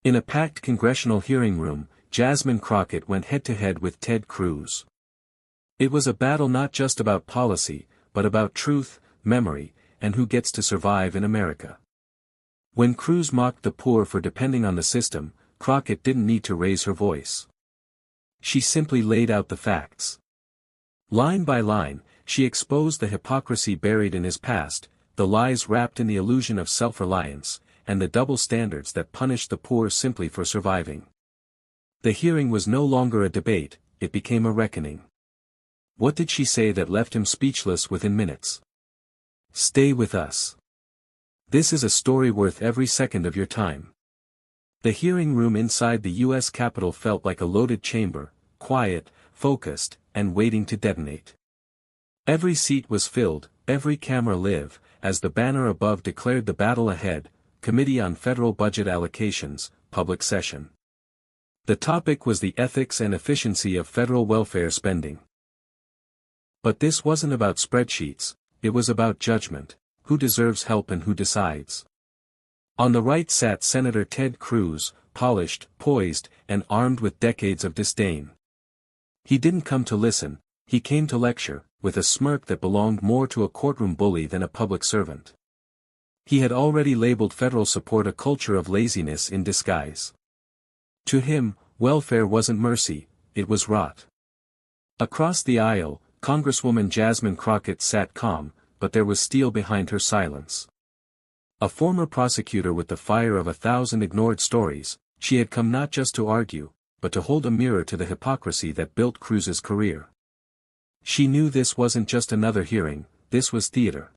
In a packed congressional hearing room, Jasmine Crockett went head-to-head with Ted Cruz. It was a battle not just about policy, but about truth, memory, and who gets to survive in America. When Cruz mocked the poor for depending on the system, Crockett didn't need to raise her voice. She simply laid out the facts. Line by line, she exposed the hypocrisy buried in his past, the lies wrapped in the illusion of self-reliance, and the double standards that punished the poor simply for surviving. The hearing was no longer a debate, it became a reckoning. What did she say that left him speechless within minutes? Stay with us. This is a story worth every second of your time. The hearing room inside the U.S. Capitol felt like a loaded chamber, quiet, focused, and waiting to detonate. Every seat was filled, every camera live, as the banner above declared the battle ahead, Committee on Federal Budget Allocations, Public Session. The topic was the ethics and efficiency of federal welfare spending. But this wasn't about spreadsheets, it was about judgment, who deserves help and who decides. On the right sat Senator Ted Cruz, polished, poised, and armed with decades of disdain. He didn't come to listen, he came to lecture, with a smirk that belonged more to a courtroom bully than a public servant. He had already labeled federal support a culture of laziness in disguise. To him, welfare wasn't mercy, it was rot. Across the aisle, Congresswoman Jasmine Crockett sat calm, but there was steel behind her silence. A former prosecutor with the fire of 1,000 ignored stories, she had come not just to argue, but to hold a mirror to the hypocrisy that built Cruz's career. She knew this wasn't just another hearing, this was theater.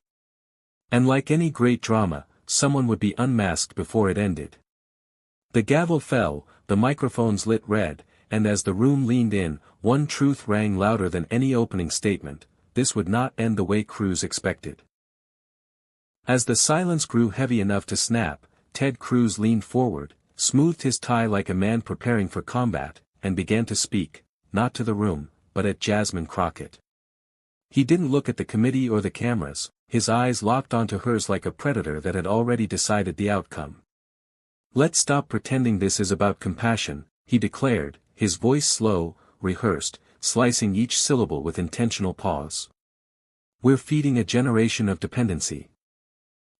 And like any great drama, someone would be unmasked before it ended. The gavel fell, the microphones lit red, and as the room leaned in, one truth rang louder than any opening statement: this would not end the way Cruz expected. As the silence grew heavy enough to snap, Ted Cruz leaned forward, smoothed his tie like a man preparing for combat, and began to speak, not to the room, but at Jasmine Crockett. He didn't look at the committee or the cameras, his eyes locked onto hers like a predator that had already decided the outcome. "Let's stop pretending this is about compassion," he declared, his voice slow, rehearsed, slicing each syllable with intentional pause. "We're feeding a generation of dependency.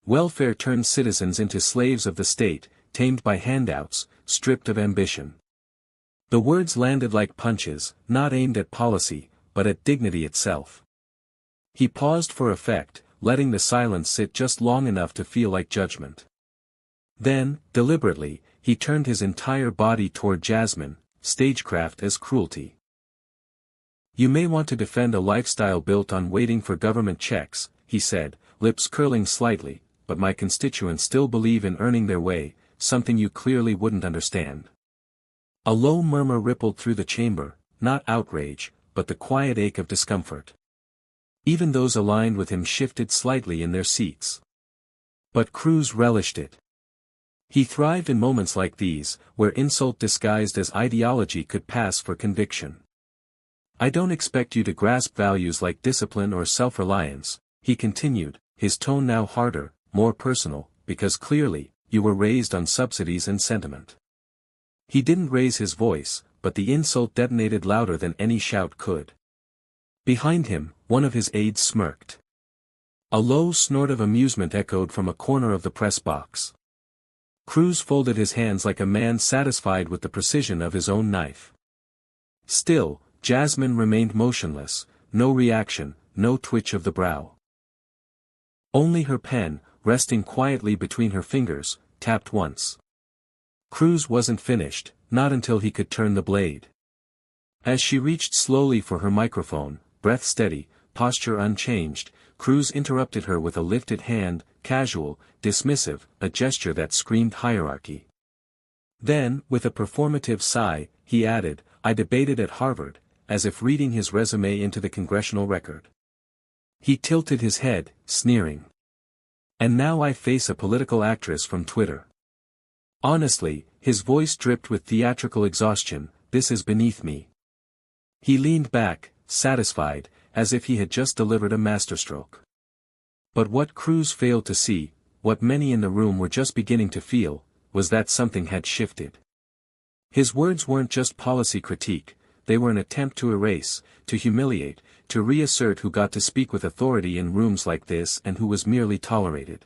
Welfare turns citizens into slaves of the state, tamed by handouts, stripped of ambition." The words landed like punches, not aimed at policy, but at dignity itself. He paused for effect, letting the silence sit just long enough to feel like judgment. Then, deliberately, he turned his entire body toward Jasmine, stagecraft as cruelty. "You may want to defend a lifestyle built on waiting for government checks," he said, lips curling slightly, "but my constituents still believe in earning their way, something you clearly wouldn't understand." A low murmur rippled through the chamber, not outrage, but the quiet ache of discomfort. Even those aligned with him shifted slightly in their seats. But Cruz relished it. He thrived in moments like these, where insult disguised as ideology could pass for conviction. "I don't expect you to grasp values like discipline or self-reliance," he continued, his tone now harder, more personal, "because clearly, you were raised on subsidies and sentiment." He didn't raise his voice, but the insult detonated louder than any shout could. Behind him, one of his aides smirked. A low snort of amusement echoed from a corner of the press box. Cruz folded his hands like a man satisfied with the precision of his own knife. Still, Jasmine remained motionless, no reaction, no twitch of the brow. Only her pen, resting quietly between her fingers, tapped once. Cruz wasn't finished, not until he could turn the blade. As she reached slowly for her microphone, breath steady, posture unchanged, Cruz interrupted her with a lifted hand, casual, dismissive, a gesture that screamed hierarchy. Then, with a performative sigh, he added, "I debated at Harvard," as if reading his resume into the congressional record. He tilted his head, sneering. "And now I face a political actress from Twitter." Honestly, his voice dripped with theatrical exhaustion, "This is beneath me." He leaned back, satisfied, as if he had just delivered a masterstroke. But what Cruz failed to see, what many in the room were just beginning to feel, was that something had shifted. His words weren't just policy critique, they were an attempt to erase, to humiliate, to reassert who got to speak with authority in rooms like this and who was merely tolerated.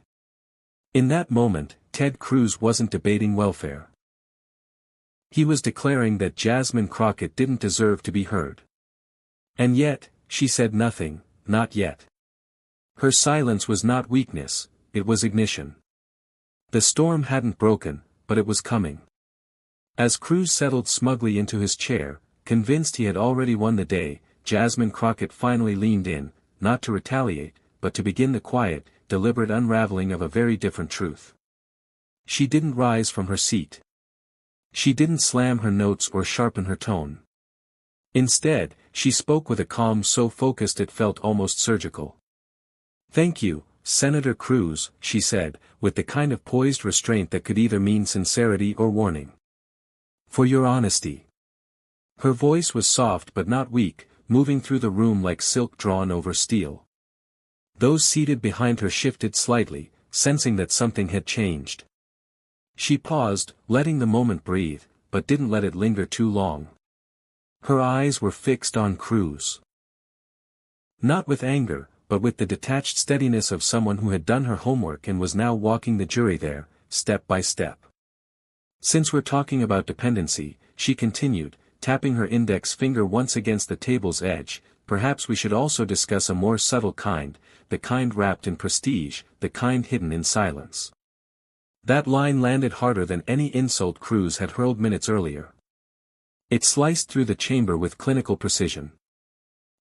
In that moment, Ted Cruz wasn't debating welfare. He was declaring that Jasmine Crockett didn't deserve to be heard. And yet, she said nothing, not yet. Her silence was not weakness, it was ignition. The storm hadn't broken, but it was coming. As Cruz settled smugly into his chair, convinced he had already won the day, Jasmine Crockett finally leaned in, not to retaliate, but to begin the quiet, deliberate unraveling of a very different truth. She didn't rise from her seat. She didn't slam her notes or sharpen her tone. Instead, she spoke with a calm so focused it felt almost surgical. "Thank you, Senator Cruz," she said, with the kind of poised restraint that could either mean sincerity or warning. "For your honesty." Her voice was soft but not weak, moving through the room like silk drawn over steel. Those seated behind her shifted slightly, sensing that something had changed. She paused, letting the moment breathe, but didn't let it linger too long. Her eyes were fixed on Cruz. Not with anger, but with the detached steadiness of someone who had done her homework and was now walking the jury there, step by step. "Since we're talking about dependency," she continued, tapping her index finger once against the table's edge, "perhaps we should also discuss a more subtle kind, the kind wrapped in prestige, the kind hidden in silence." That line landed harder than any insult Cruz had hurled minutes earlier. It sliced through the chamber with clinical precision.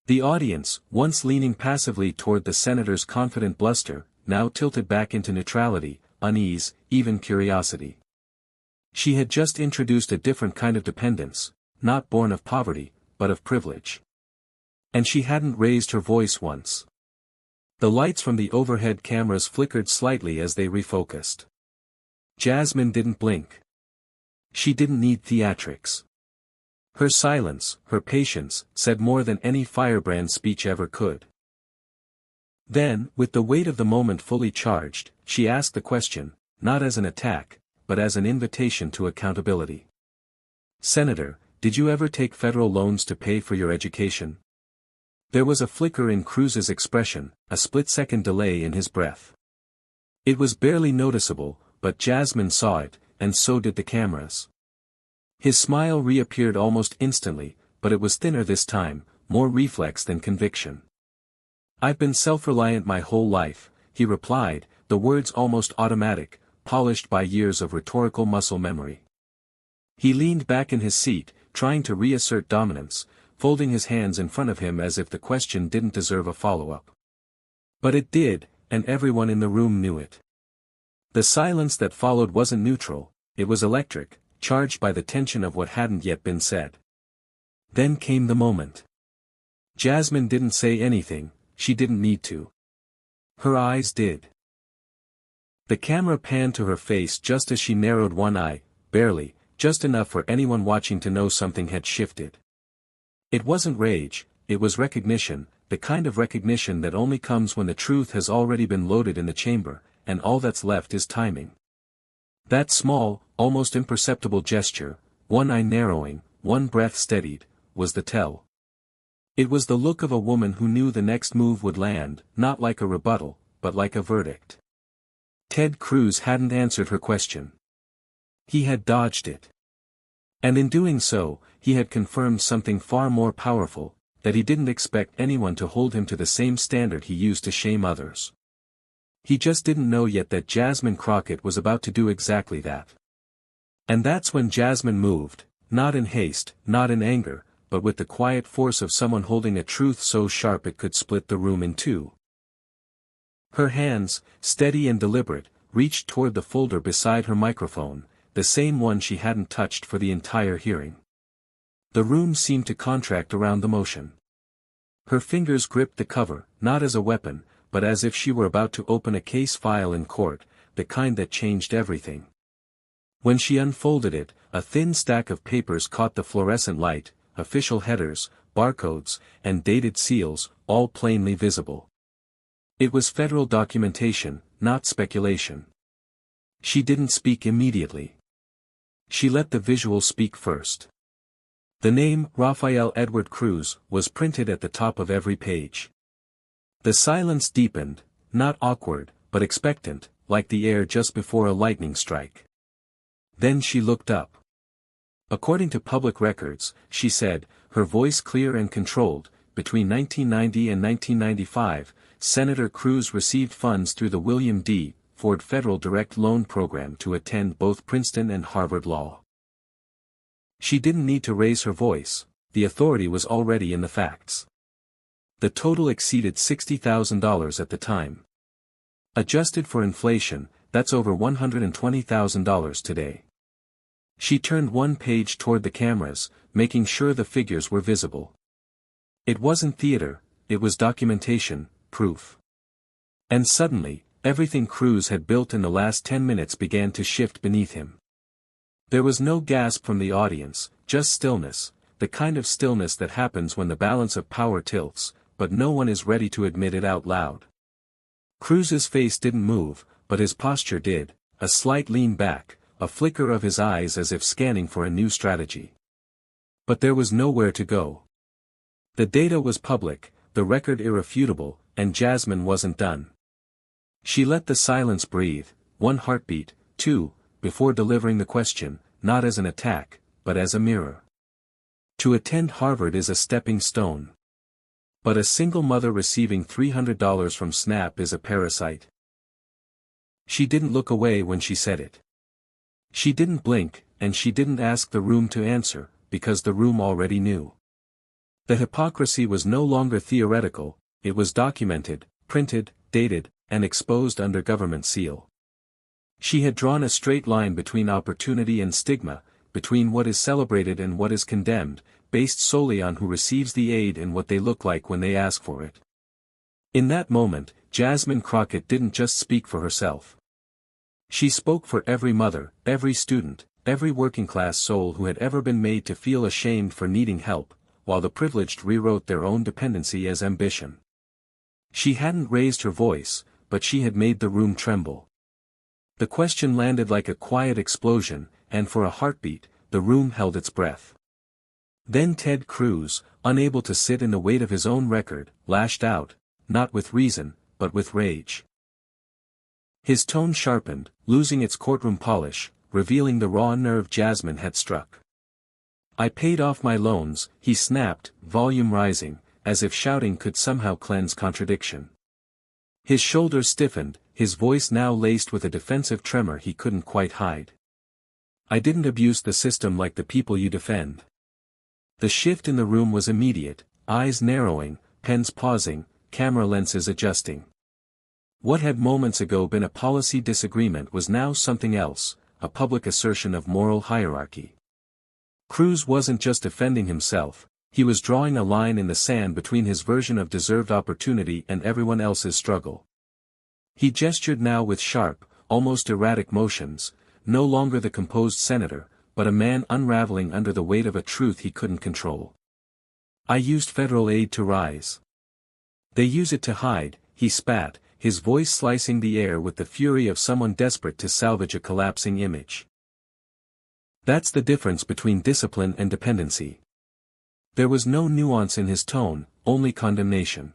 The audience, once leaning passively toward the senator's confident bluster, now tilted back into neutrality, unease, even curiosity. She had just introduced a different kind of dependence, not born of poverty, but of privilege. And she hadn't raised her voice once. The lights from the overhead cameras flickered slightly as they refocused. Jasmine didn't blink. She didn't need theatrics. Her silence, her patience, said more than any firebrand speech ever could. Then, with the weight of the moment fully charged, she asked the question, not as an attack, but as an invitation to accountability. "Senator, did you ever take federal loans to pay for your education?" There was a flicker in Cruz's expression, a split-second delay in his breath. It was barely noticeable, but Jasmine saw it, and so did the cameras. His smile reappeared almost instantly, but it was thinner this time, more reflex than conviction. "I've been self-reliant my whole life," he replied, the words almost automatic, polished by years of rhetorical muscle memory. He leaned back in his seat, trying to reassert dominance, folding his hands in front of him as if the question didn't deserve a follow-up. But it did, and everyone in the room knew it. The silence that followed wasn't neutral, it was electric, charged by the tension of what hadn't yet been said. Then came the moment. Jasmine didn't say anything, she didn't need to. Her eyes did. The camera panned to her face just as she narrowed one eye, barely, just enough for anyone watching to know something had shifted. It wasn't rage, it was recognition, the kind of recognition that only comes when the truth has already been loaded in the chamber, and all that's left is timing. That small, almost imperceptible gesture, one eye narrowing, one breath steadied, was the tell. It was the look of a woman who knew the next move would land, not like a rebuttal, but like a verdict. Ted Cruz hadn't answered her question. He had dodged it. And in doing so, he had confirmed something far more powerful, that he didn't expect anyone to hold him to the same standard he used to shame others. He just didn't know yet that Jasmine Crockett was about to do exactly that. And that's when Jasmine moved, not in haste, not in anger, but with the quiet force of someone holding a truth so sharp it could split the room in two. Her hands, steady and deliberate, reached toward the folder beside her microphone, the same one she hadn't touched for the entire hearing. The room seemed to contract around the motion. Her fingers gripped the cover, not as a weapon, but as if she were about to open a case file in court, the kind that changed everything. When she unfolded it, a thin stack of papers caught the fluorescent light, official headers, barcodes, and dated seals, all plainly visible. It was federal documentation, not speculation. She didn't speak immediately. She let the visual speak first. The name, Rafael Edward Cruz, was printed at the top of every page. The silence deepened, not awkward, but expectant, like the air just before a lightning strike. Then she looked up. According to public records, she said, her voice clear and controlled, between 1990 and 1995, Senator Cruz received funds through the William D. Ford Federal Direct Loan Program to attend both Princeton and Harvard Law. She didn't need to raise her voice, the authority was already in the facts. The total exceeded $60,000 at the time. Adjusted for inflation, that's over $120,000 today. She turned one page toward the cameras, making sure the figures were visible. It wasn't theater, it was documentation, proof. And suddenly, everything Cruz had built in the last 10 minutes began to shift beneath him. There was no gasp from the audience, just stillness, the kind of stillness that happens when the balance of power tilts, but no one is ready to admit it out loud. Cruz's face didn't move, but his posture did, a slight lean back, a flicker of his eyes as if scanning for a new strategy. But there was nowhere to go. The data was public, the record irrefutable, and Jasmine wasn't done. She let the silence breathe, one heartbeat, two, before delivering the question, not as an attack, but as a mirror. To attend Harvard is a stepping stone. But a single mother receiving $300 from SNAP is a parasite. She didn't look away when she said it. She didn't blink, and she didn't ask the room to answer, because the room already knew. The hypocrisy was no longer theoretical, it was documented, printed, dated, and exposed under government seal. She had drawn a straight line between opportunity and stigma, between what is celebrated and what is condemned, based solely on who receives the aid and what they look like when they ask for it. In that moment, Jasmine Crockett didn't just speak for herself. She spoke for every mother, every student, every working-class soul who had ever been made to feel ashamed for needing help, while the privileged rewrote their own dependency as ambition. She hadn't raised her voice, but she had made the room tremble. The question landed like a quiet explosion, and for a heartbeat, the room held its breath. Then Ted Cruz, unable to sit in the weight of his own record, lashed out, not with reason, but with rage. His tone sharpened, losing its courtroom polish, revealing the raw nerve Jasmine had struck. I paid off my loans, he snapped, volume rising, as if shouting could somehow cleanse contradiction. His shoulders stiffened, his voice now laced with a defensive tremor he couldn't quite hide. I didn't abuse the system like the people you defend. The shift in the room was immediate, eyes narrowing, pens pausing, camera lenses adjusting. What had moments ago been a policy disagreement was now something else, a public assertion of moral hierarchy. Cruz wasn't just defending himself, he was drawing a line in the sand between his version of deserved opportunity and everyone else's struggle. He gestured now with sharp, almost erratic motions, no longer the composed senator, but a man unraveling under the weight of a truth he couldn't control. I used federal aid to rise. They use it to hide, he spat, his voice slicing the air with the fury of someone desperate to salvage a collapsing image. That's the difference between discipline and dependency. There was no nuance in his tone, only condemnation.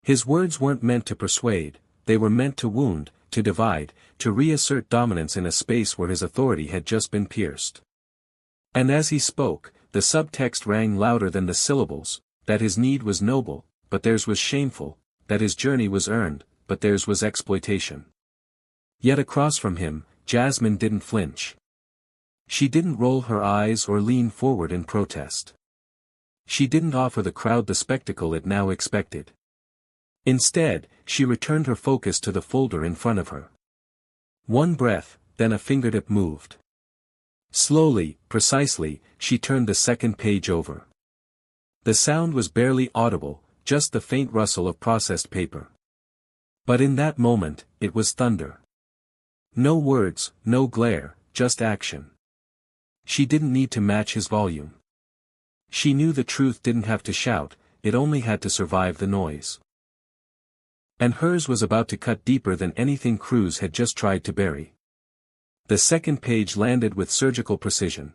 His words weren't meant to persuade, they were meant to wound, to divide, to reassert dominance in a space where his authority had just been pierced. And as he spoke, the subtext rang louder than the syllables, that his need was noble, but theirs was shameful, that his journey was earned, but theirs was exploitation. Yet across from him, Jasmine didn't flinch. She didn't roll her eyes or lean forward in protest. She didn't offer the crowd the spectacle it now expected. Instead, she returned her focus to the folder in front of her. One breath, then a fingertip moved. Slowly, precisely, she turned the second page over. The sound was barely audible, just the faint rustle of processed paper. But in that moment, it was thunder. No words, no glare, just action. She didn't need to match his volume. She knew the truth didn't have to shout, it only had to survive the noise. And hers was about to cut deeper than anything Cruz had just tried to bury. The second page landed with surgical precision.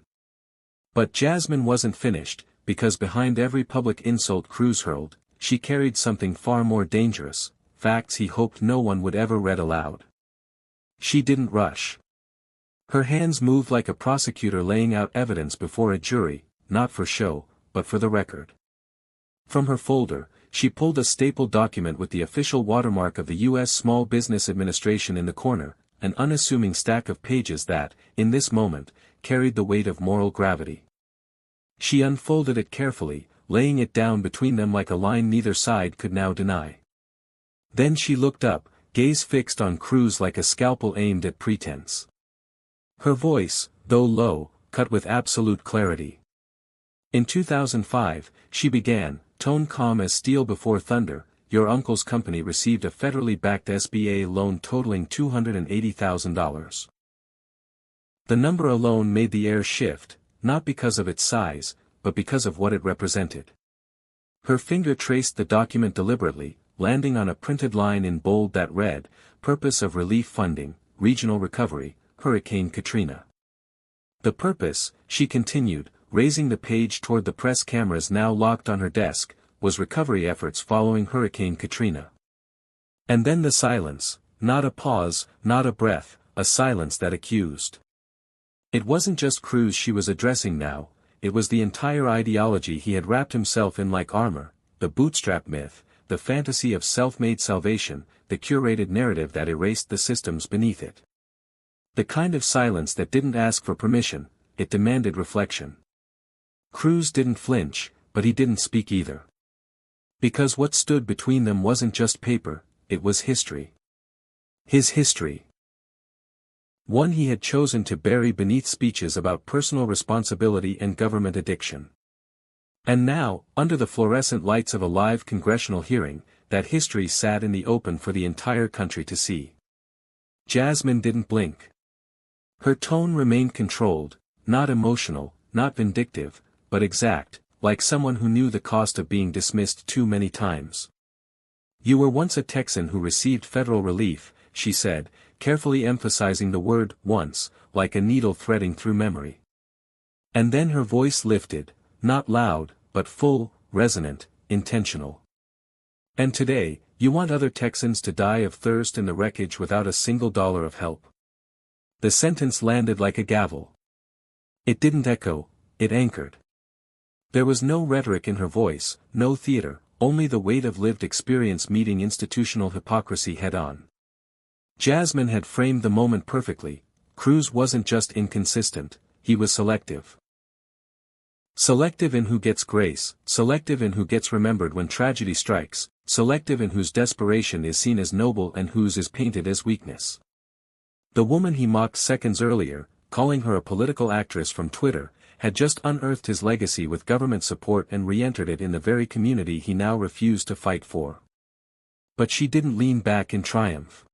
But Jasmine wasn't finished, because behind every public insult Cruz hurled, she carried something far more dangerous, facts he hoped no one would ever read aloud. She didn't rush. Her hands moved like a prosecutor laying out evidence before a jury, not for show, but for the record. From her folder, she pulled a stapled document with the official watermark of the U.S. Small Business Administration in the corner, an unassuming stack of pages that, in this moment, carried the weight of moral gravity. She unfolded it carefully, laying it down between them like a line neither side could now deny. Then she looked up, gaze fixed on Cruz like a scalpel aimed at pretense. Her voice, though low, cut with absolute clarity. In 2005, she began, tone calm as steel before thunder, your uncle's company received a federally backed SBA loan totaling $280,000. The number alone made the air shift, not because of its size, but because of what it represented. Her finger traced the document deliberately, landing on a printed line in bold that read, Purpose of Relief Funding, Regional Recovery, Hurricane Katrina. The purpose, she continued, raising the page toward the press cameras now locked on her desk, was recovery efforts following Hurricane Katrina. And then the silence, not a pause, not a breath, a silence that accused. It wasn't just Cruz she was addressing now, it was the entire ideology he had wrapped himself in like armor, the bootstrap myth, the fantasy of self-made salvation, the curated narrative that erased the systems beneath it. The kind of silence that didn't ask for permission, it demanded reflection. Cruz didn't flinch, but he didn't speak either. Because what stood between them wasn't just paper, it was history. His history. One he had chosen to bury beneath speeches about personal responsibility and government addiction. And now, under the fluorescent lights of a live congressional hearing, that history sat in the open for the entire country to see. Jasmine didn't blink. Her tone remained controlled, not emotional, not vindictive, but exact, like someone who knew the cost of being dismissed too many times. You were once a Texan who received federal relief, she said, carefully emphasizing the word once, like a needle threading through memory. And then her voice lifted, not loud, but full, resonant, intentional. And today, you want other Texans to die of thirst in the wreckage without a single dollar of help. The sentence landed like a gavel. It didn't echo, it anchored. There was no rhetoric in her voice, no theater, only the weight of lived experience meeting institutional hypocrisy head-on. Jasmine had framed the moment perfectly. Cruz wasn't just inconsistent, he was selective. Selective in who gets grace, selective in who gets remembered when tragedy strikes, selective in whose desperation is seen as noble and whose is painted as weakness. The woman he mocked seconds earlier, calling her a political actress from Twitter, had just unearthed his legacy with government support and re-entered it in the very community he now refused to fight for. But she didn't lean back in triumph.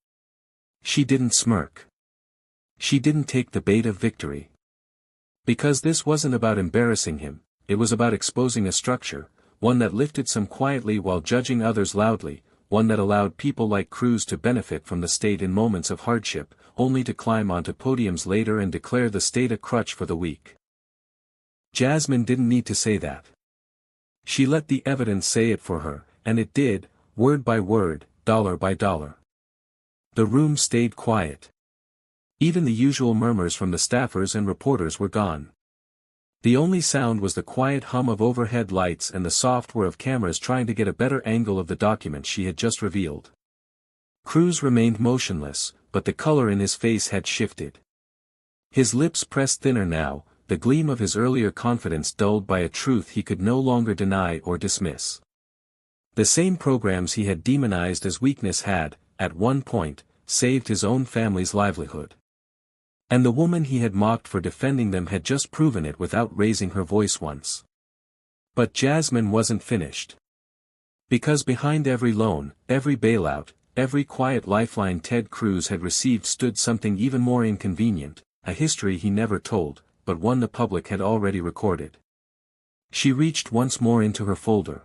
She didn't smirk. She didn't take the bait of victory. Because this wasn't about embarrassing him, it was about exposing a structure, one that lifted some quietly while judging others loudly, one that allowed people like Cruz to benefit from the state in moments of hardship, only to climb onto podiums later and declare the state a crutch for the weak. Jasmine didn't need to say that. She let the evidence say it for her, and it did, word by word, dollar by dollar. The room stayed quiet. Even the usual murmurs from the staffers and reporters were gone. The only sound was the quiet hum of overhead lights and the soft whir of cameras trying to get a better angle of the document she had just revealed. Cruz remained motionless, but the color in his face had shifted. His lips pressed thinner now, the gleam of his earlier confidence dulled by a truth he could no longer deny or dismiss. The same programs he had demonized as weakness had, at one point, saved his own family's livelihood. And the woman he had mocked for defending them had just proven it without raising her voice once. But Jasmine wasn't finished. Because behind every loan, every bailout, every quiet lifeline Ted Cruz had received stood something even more inconvenient, a history he never told, but one the public had already recorded. She reached once more into her folder.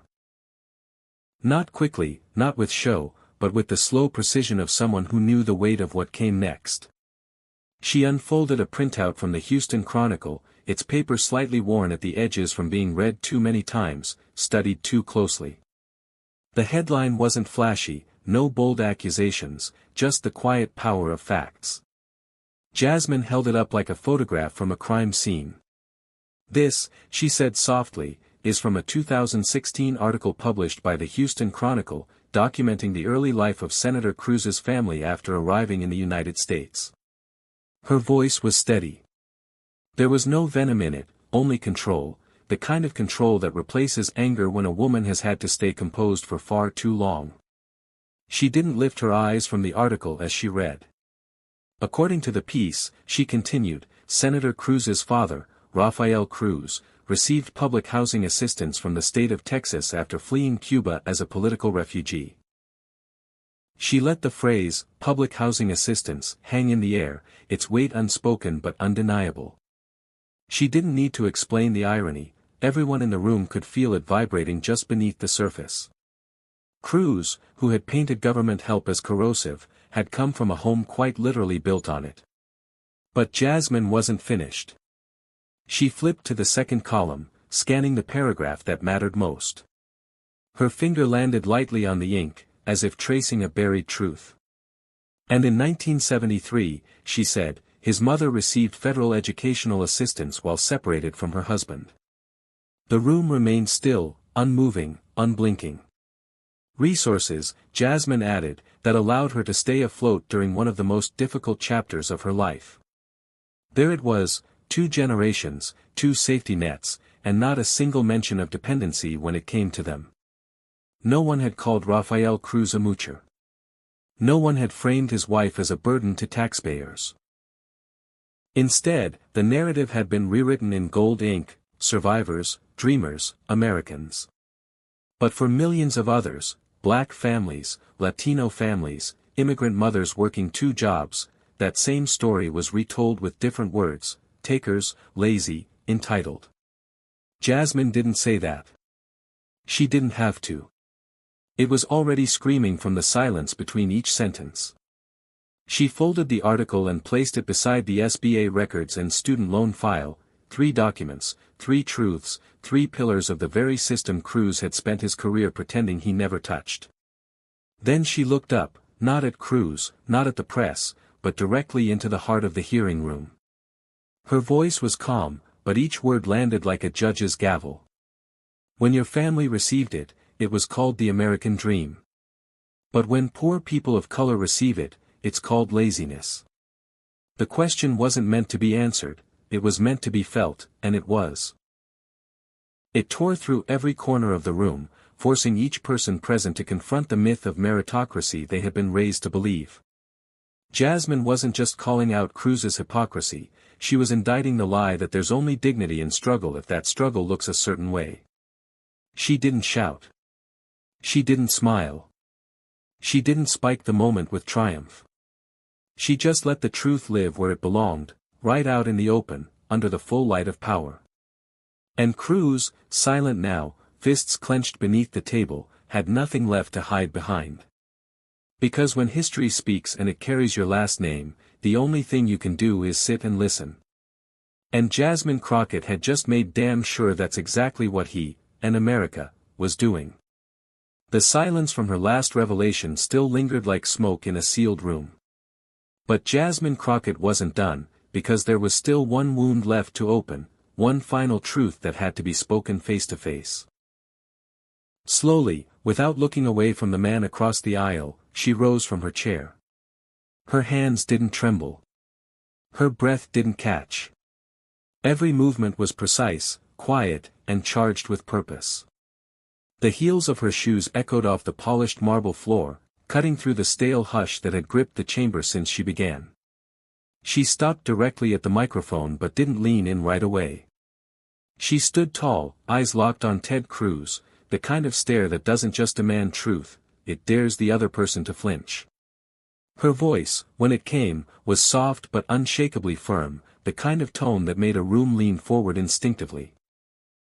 Not quickly, not with show, but with the slow precision of someone who knew the weight of what came next. She unfolded a printout from the Houston Chronicle, its paper slightly worn at the edges from being read too many times, studied too closely. The headline wasn't flashy, no bold accusations, just the quiet power of facts. Jasmine held it up like a photograph from a crime scene. "This," she said softly, "is from a 2016 article published by the Houston Chronicle, documenting the early life of Senator Cruz's family after arriving in the United States." Her voice was steady. There was no venom in it, only control, the kind of control that replaces anger when a woman has had to stay composed for far too long. She didn't lift her eyes from the article as she read. According to the piece, she continued, Senator Cruz's father, Rafael Cruz, received public housing assistance from the state of Texas after fleeing Cuba as a political refugee. She let the phrase, public housing assistance, hang in the air, its weight unspoken but undeniable. She didn't need to explain the irony, everyone in the room could feel it vibrating just beneath the surface. Cruz, who had painted government help as corrosive, had come from a home quite literally built on it. But Jasmine wasn't finished. She flipped to the second column, scanning the paragraph that mattered most. Her finger landed lightly on the ink, as if tracing a buried truth. And in 1973, she said, his mother received federal educational assistance while separated from her husband. The room remained still, unmoving, unblinking. Resources, Jasmine added, that allowed her to stay afloat during one of the most difficult chapters of her life. There it was, 2 generations, 2 safety nets, and not a single mention of dependency when it came to them. No one had called Rafael Cruz a moocher. No one had framed his wife as a burden to taxpayers. Instead, the narrative had been rewritten in gold ink, survivors, dreamers, Americans. But for millions of others, black families, Latino families, immigrant mothers working 2 jobs, that same story was retold with different words, takers, lazy, entitled. Jasmine didn't say that. She didn't have to. It was already screaming from the silence between each sentence. She folded the article and placed it beside the SBA records and student loan file, 3 documents, 3 truths, 3 pillars of the very system Cruz had spent his career pretending he never touched. Then she looked up, not at Cruz, not at the press, but directly into the heart of the hearing room. Her voice was calm, but each word landed like a judge's gavel. When your family received it, it was called the American dream. But when poor people of color receive it, it's called laziness. The question wasn't meant to be answered, it was meant to be felt, and it was. It tore through every corner of the room, forcing each person present to confront the myth of meritocracy they had been raised to believe. Jasmine wasn't just calling out Cruz's hypocrisy, she was indicting the lie that there's only dignity in struggle if that struggle looks a certain way. She didn't shout. She didn't smile. She didn't spike the moment with triumph. She just let the truth live where it belonged, right out in the open, under the full light of power. And Cruz, silent now, fists clenched beneath the table, had nothing left to hide behind. Because when history speaks and it carries your last name, the only thing you can do is sit and listen. And Jasmine Crockett had just made damn sure that's exactly what he, and America, was doing. The silence from her last revelation still lingered like smoke in a sealed room. But Jasmine Crockett wasn't done, because there was still one wound left to open, one final truth that had to be spoken face to face. Slowly, without looking away from the man across the aisle, she rose from her chair. Her hands didn't tremble. Her breath didn't catch. Every movement was precise, quiet, and charged with purpose. The heels of her shoes echoed off the polished marble floor, cutting through the stale hush that had gripped the chamber since she began. She stopped directly at the microphone but didn't lean in right away. She stood tall, eyes locked on Ted Cruz, the kind of stare that doesn't just demand truth, it dares the other person to flinch. Her voice, when it came, was soft but unshakably firm, the kind of tone that made a room lean forward instinctively.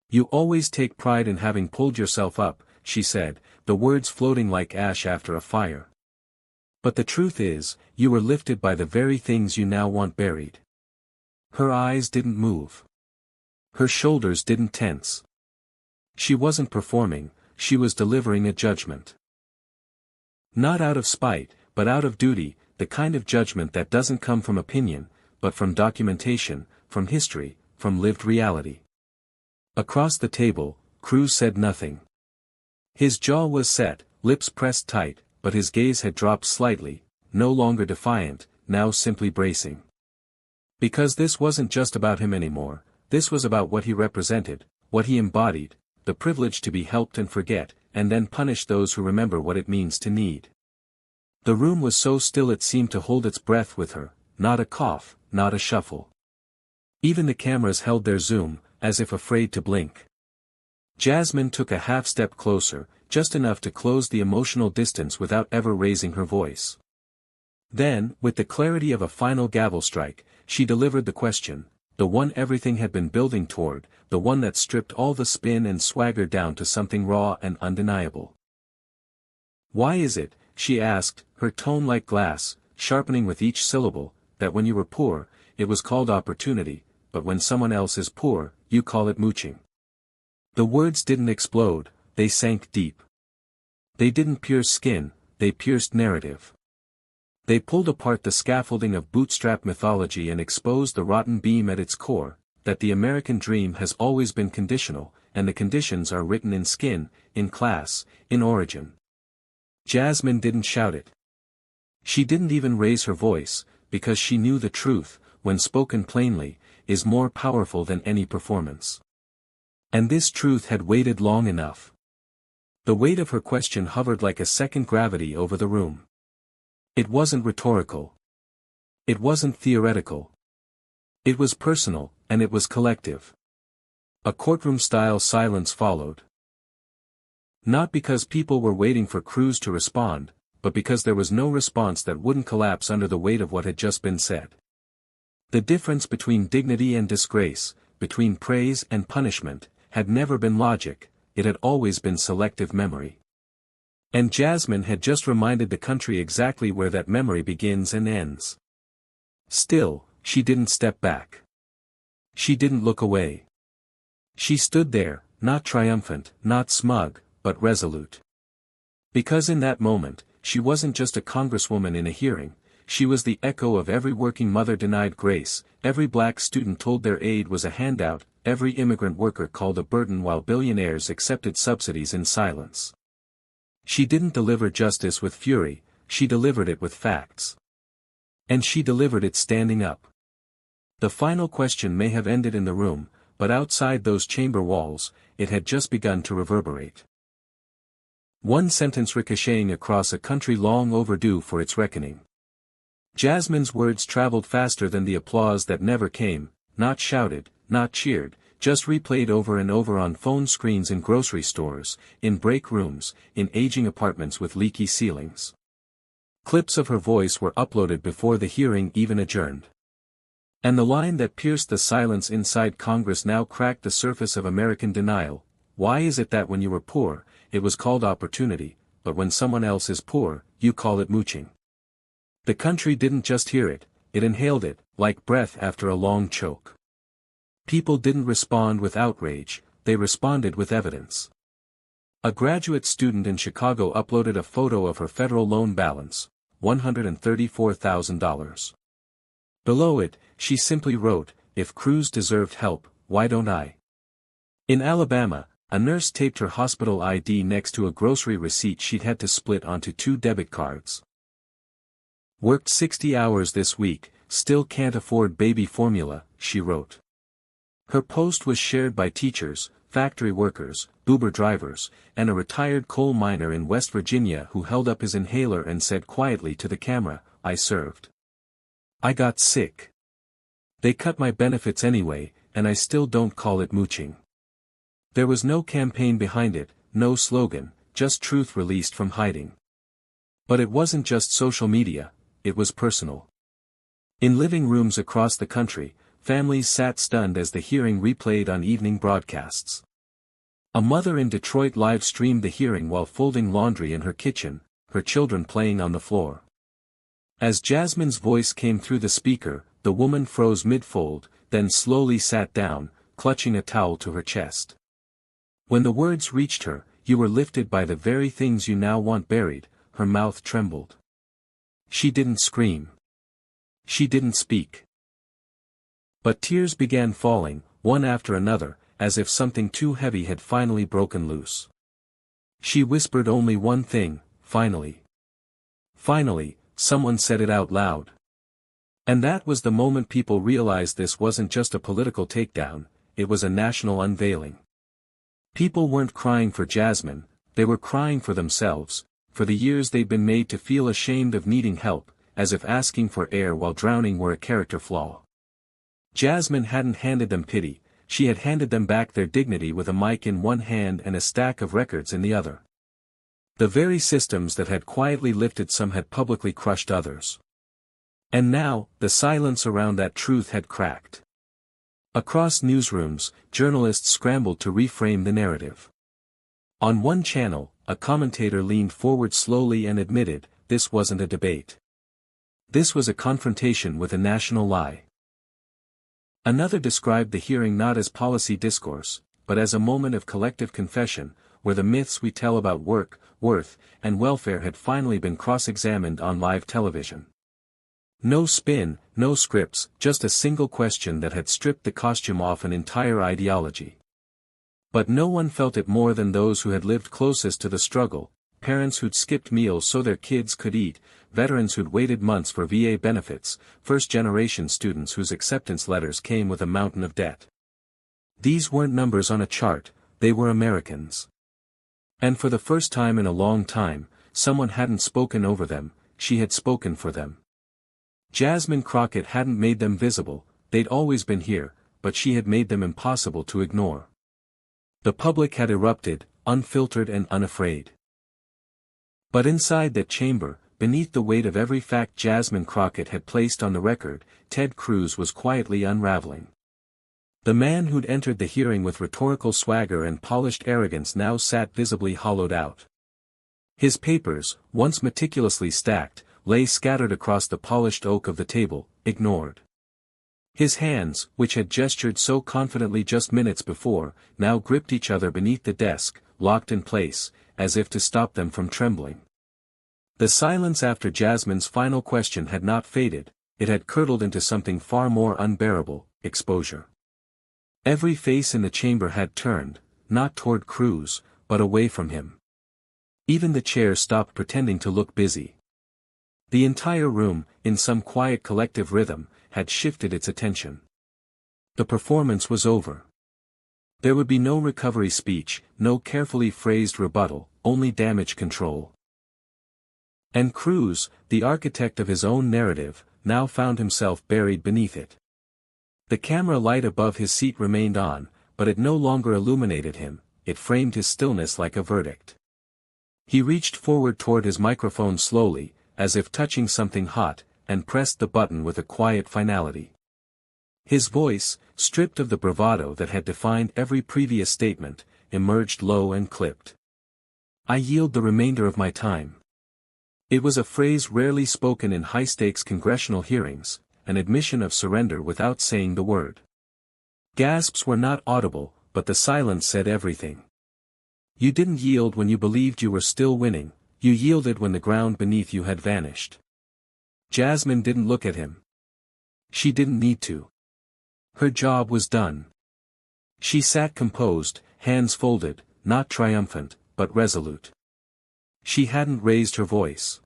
You always take pride in having pulled yourself up, she said, the words floating like ash after a fire. But the truth is, you were lifted by the very things you now want buried. Her eyes didn't move. Her shoulders didn't tense. She wasn't performing, she was delivering a judgment. Not out of spite, but out of duty, the kind of judgment that doesn't come from opinion, but from documentation, from history, from lived reality. Across the table, Cruz said nothing. His jaw was set, lips pressed tight, but his gaze had dropped slightly, no longer defiant, now simply bracing. Because this wasn't just about him anymore, this was about what he represented, what he embodied, the privilege to be helped and forget, and then punish those who remember what it means to need. The room was so still it seemed to hold its breath with her, not a cough, not a shuffle. Even the cameras held their zoom, as if afraid to blink. Jasmine took a half step closer, just enough to close the emotional distance without ever raising her voice. Then, with the clarity of a final gavel strike, she delivered the question, the one everything had been building toward, the one that stripped all the spin and swagger down to something raw and undeniable. Why is it, she asked, her tone like glass, sharpening with each syllable, that when you were poor, it was called opportunity, but when someone else is poor, you call it mooching? The words didn't explode, they sank deep. They didn't pierce skin, they pierced narrative. They pulled apart the scaffolding of bootstrap mythology and exposed the rotten beam at its core, that the American dream has always been conditional, and the conditions are written in skin, in class, in origin. Jasmine didn't shout it. She didn't even raise her voice, because she knew the truth, when spoken plainly, is more powerful than any performance. And this truth had waited long enough. The weight of her question hovered like a second gravity over the room. It wasn't rhetorical. It wasn't theoretical. It was personal, and it was collective. A courtroom-style silence followed. Not because people were waiting for Cruz to respond, but because there was no response that wouldn't collapse under the weight of what had just been said. The difference between dignity and disgrace, between praise and punishment, had never been logic, it had always been selective memory. And Jasmine had just reminded the country exactly where that memory begins and ends. Still, she didn't step back. She didn't look away. She stood there, not triumphant, not smug, but resolute. Because in that moment, she wasn't just a congresswoman in a hearing, she was the echo of every working mother denied grace, every black student told their aid was a handout, every immigrant worker called a burden while billionaires accepted subsidies in silence. She didn't deliver justice with fury, she delivered it with facts. And she delivered it standing up. The final question may have ended in the room, but outside those chamber walls, it had just begun to reverberate. One sentence ricocheting across a country long overdue for its reckoning. Jasmine's words traveled faster than the applause that never came, not shouted, not cheered, just replayed over and over on phone screens in grocery stores, in break rooms, in aging apartments with leaky ceilings. Clips of her voice were uploaded before the hearing even adjourned. And the line that pierced the silence inside Congress now cracked the surface of American denial. Why is it that when you were poor, it was called opportunity, but when someone else is poor, you call it mooching? The country didn't just hear it, it inhaled it, like breath after a long choke. People didn't respond with outrage, they responded with evidence. A graduate student in Chicago uploaded a photo of her federal loan balance, $134,000. Below it, she simply wrote, "If Cruz deserved help, why don't I?" In Alabama, a nurse taped her hospital ID next to a grocery receipt she'd had to split onto 2 debit cards. "Worked 60 hours this week, still can't afford baby formula," she wrote. Her post was shared by teachers, factory workers, Uber drivers, and a retired coal miner in West Virginia who held up his inhaler and said quietly to the camera, "I served. I got sick. They cut my benefits anyway, and I still don't call it mooching." There was no campaign behind it, no slogan, just truth released from hiding. But it wasn't just social media, it was personal. In living rooms across the country, families sat stunned as the hearing replayed on evening broadcasts. A mother in Detroit live-streamed the hearing while folding laundry in her kitchen, her children playing on the floor. As Jasmine's voice came through the speaker, the woman froze mid-fold, then slowly sat down, clutching a towel to her chest. When the words reached her, "You were lifted by the very things you now want buried," her mouth trembled. She didn't scream. She didn't speak. But tears began falling, one after another, as if something too heavy had finally broken loose. She whispered only one thing, "Finally." Finally, someone said it out loud. And that was the moment people realized this wasn't just a political takedown, it was a national unveiling. People weren't crying for Jasmine, they were crying for themselves, for the years they'd been made to feel ashamed of needing help, as if asking for air while drowning were a character flaw. Jasmine hadn't handed them pity, she had handed them back their dignity with a mic in one hand and a stack of records in the other. The very systems that had quietly lifted some had publicly crushed others. And now, the silence around that truth had cracked. Across newsrooms, journalists scrambled to reframe the narrative. On one channel, a commentator leaned forward slowly and admitted, this wasn't a debate. This was a confrontation with a national lie. Another described the hearing not as policy discourse, but as a moment of collective confession, where the myths we tell about work, worth, and welfare had finally been cross-examined on live television. No spin, no scripts, just a single question that had stripped the costume off an entire ideology. But no one felt it more than those who had lived closest to the struggle, parents who'd skipped meals so their kids could eat, veterans who'd waited months for VA benefits, first-generation students whose acceptance letters came with a mountain of debt. These weren't numbers on a chart, they were Americans. And for the first time in a long time, someone hadn't spoken over them, she had spoken for them. Jasmine Crockett hadn't made them visible, they'd always been here, but she had made them impossible to ignore. The public had erupted, unfiltered and unafraid. But inside that chamber, beneath the weight of every fact Jasmine Crockett had placed on the record, Ted Cruz was quietly unraveling. The man who'd entered the hearing with rhetorical swagger and polished arrogance now sat visibly hollowed out. His papers, once meticulously stacked, lay scattered across the polished oak of the table, ignored. His hands, which had gestured so confidently just minutes before, now gripped each other beneath the desk, locked in place, as if to stop them from trembling. The silence after Jasmine's final question had not faded, it had curdled into something far more unbearable, exposure. Every face in the chamber had turned, not toward Cruz, but away from him. Even the chairs stopped pretending to look busy. The entire room, in some quiet collective rhythm, had shifted its attention. The performance was over. There would be no recovery speech, no carefully phrased rebuttal, only damage control. And Cruz, the architect of his own narrative, now found himself buried beneath it. The camera light above his seat remained on, but it no longer illuminated him, it framed his stillness like a verdict. He reached forward toward his microphone slowly, as if touching something hot, and pressed the button with a quiet finality. His voice, stripped of the bravado that had defined every previous statement, emerged low and clipped. "I yield the remainder of my time." It was a phrase rarely spoken in high-stakes congressional hearings, an admission of surrender without saying the word. Gasps were not audible, but the silence said everything. You didn't yield when you believed you were still winning, you yielded when the ground beneath you had vanished. Jasmine didn't look at him. She didn't need to. Her job was done. She sat composed, hands folded, not triumphant, but resolute. She hadn't raised her voice.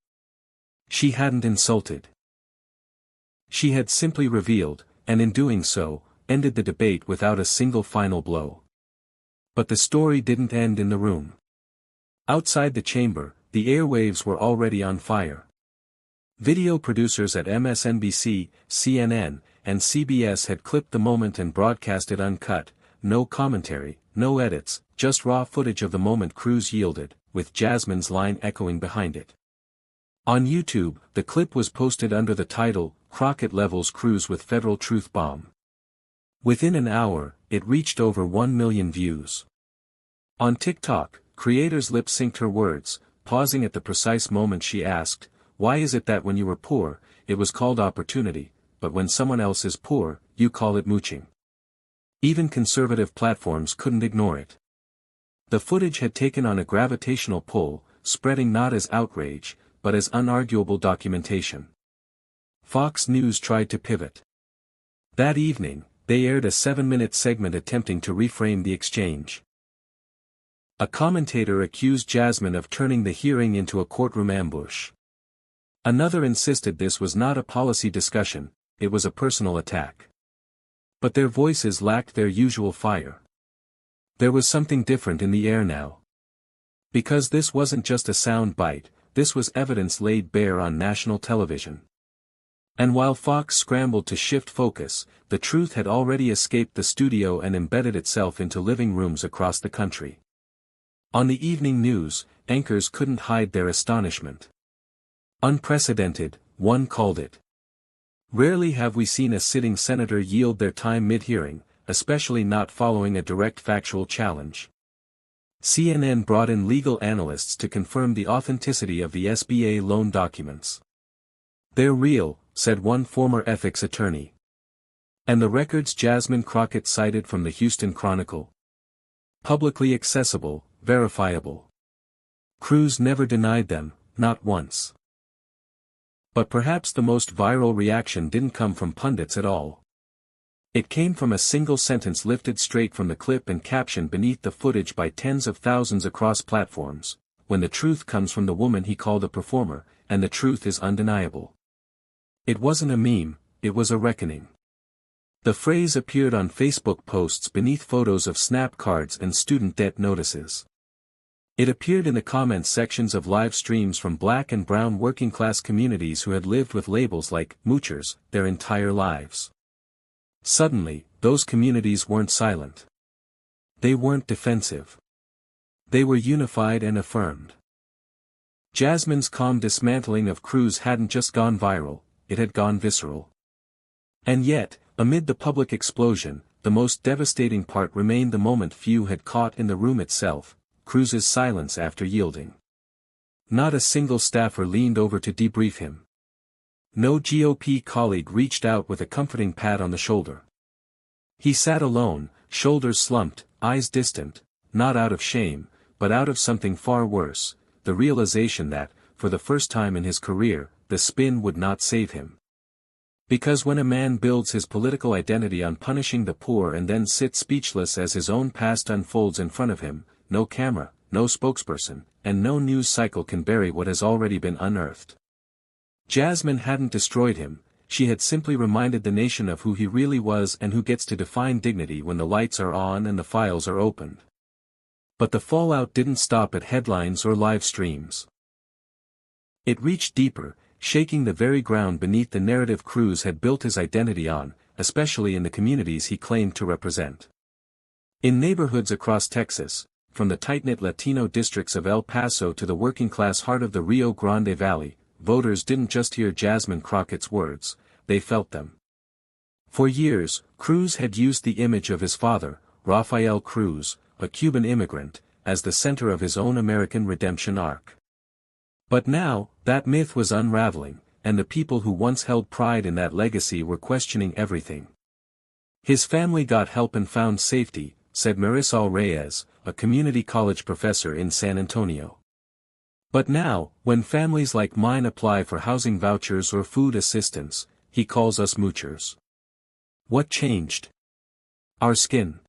She hadn't insulted. She had simply revealed, and in doing so, ended the debate without a single final blow. But the story didn't end in the room. Outside the chamber, the airwaves were already on fire. Video producers at MSNBC, CNN, and CBS had clipped the moment and broadcast it uncut, no commentary, no edits, just raw footage of the moment Cruz yielded, with Jasmine's line echoing behind it. On YouTube, the clip was posted under the title, "Crockett Levels Cruz with Federal Truth Bomb." Within an hour, it reached over 1 million views. On TikTok, creators lip-synced her words, pausing at the precise moment she asked, Why is it that when you were poor, it was called opportunity, but when someone else is poor, you call it mooching? Even conservative platforms couldn't ignore it. The footage had taken on a gravitational pull, spreading not as outrage, but as unarguable documentation. Fox News tried to pivot. That evening, they aired a 7-minute segment attempting to reframe the exchange. A commentator accused Jasmine of turning the hearing into a courtroom ambush. Another insisted this was not a policy discussion, it was a personal attack. But their voices lacked their usual fire. There was something different in the air now. Because this wasn't just a sound bite, this was evidence laid bare on national television. And while Fox scrambled to shift focus, the truth had already escaped the studio and embedded itself into living rooms across the country. On the evening news, anchors couldn't hide their astonishment. Unprecedented, one called it. Rarely have we seen a sitting senator yield their time mid-hearing, especially not following a direct factual challenge. CNN brought in legal analysts to confirm the authenticity of the SBA loan documents. "They're real," said one former ethics attorney. "And the records Jasmine Crockett cited from the Houston Chronicle? Publicly accessible, verifiable. Cruz never denied them, not once." But perhaps the most viral reaction didn't come from pundits at all. It came from a single sentence lifted straight from the clip and captioned beneath the footage by tens of thousands across platforms: "When the truth comes from the woman he called a performer, and the truth is undeniable." It wasn't a meme, it was a reckoning. The phrase appeared on Facebook posts beneath photos of snap cards and student debt notices. It appeared in the comments sections of live streams from black and brown working-class communities who had lived with labels like moochers their entire lives. Suddenly, those communities weren't silent. They weren't defensive. They were unified and affirmed. Jasmine's calm dismantling of Cruz hadn't just gone viral, it had gone visceral. And yet, amid the public explosion, the most devastating part remained the moment few had caught in the room itself: Cruz's silence after yielding. Not a single staffer leaned over to debrief him. No GOP colleague reached out with a comforting pat on the shoulder. He sat alone, shoulders slumped, eyes distant, not out of shame, but out of something far worse, the realization that, for the first time in his career, the spin would not save him. Because when a man builds his political identity on punishing the poor and then sits speechless as his own past unfolds in front of him, no camera, no spokesperson, and no news cycle can bury what has already been unearthed. Jasmine hadn't destroyed him, she had simply reminded the nation of who he really was and who gets to define dignity when the lights are on and the files are opened. But the fallout didn't stop at headlines or live streams. It reached deeper, shaking the very ground beneath the narrative Cruz had built his identity on, especially in the communities he claimed to represent. In neighborhoods across Texas, from the tight-knit Latino districts of El Paso to the working-class heart of the Rio Grande Valley, voters didn't just hear Jasmine Crockett's words, they felt them. For years, Cruz had used the image of his father, Rafael Cruz, a Cuban immigrant, as the center of his own American redemption arc. But now, that myth was unraveling, and the people who once held pride in that legacy were questioning everything. "His family got help and found safety," said Marisol Reyes, a community college professor in San Antonio. "But now, when families like mine apply for housing vouchers or food assistance, he calls us moochers." What changed? Our skin.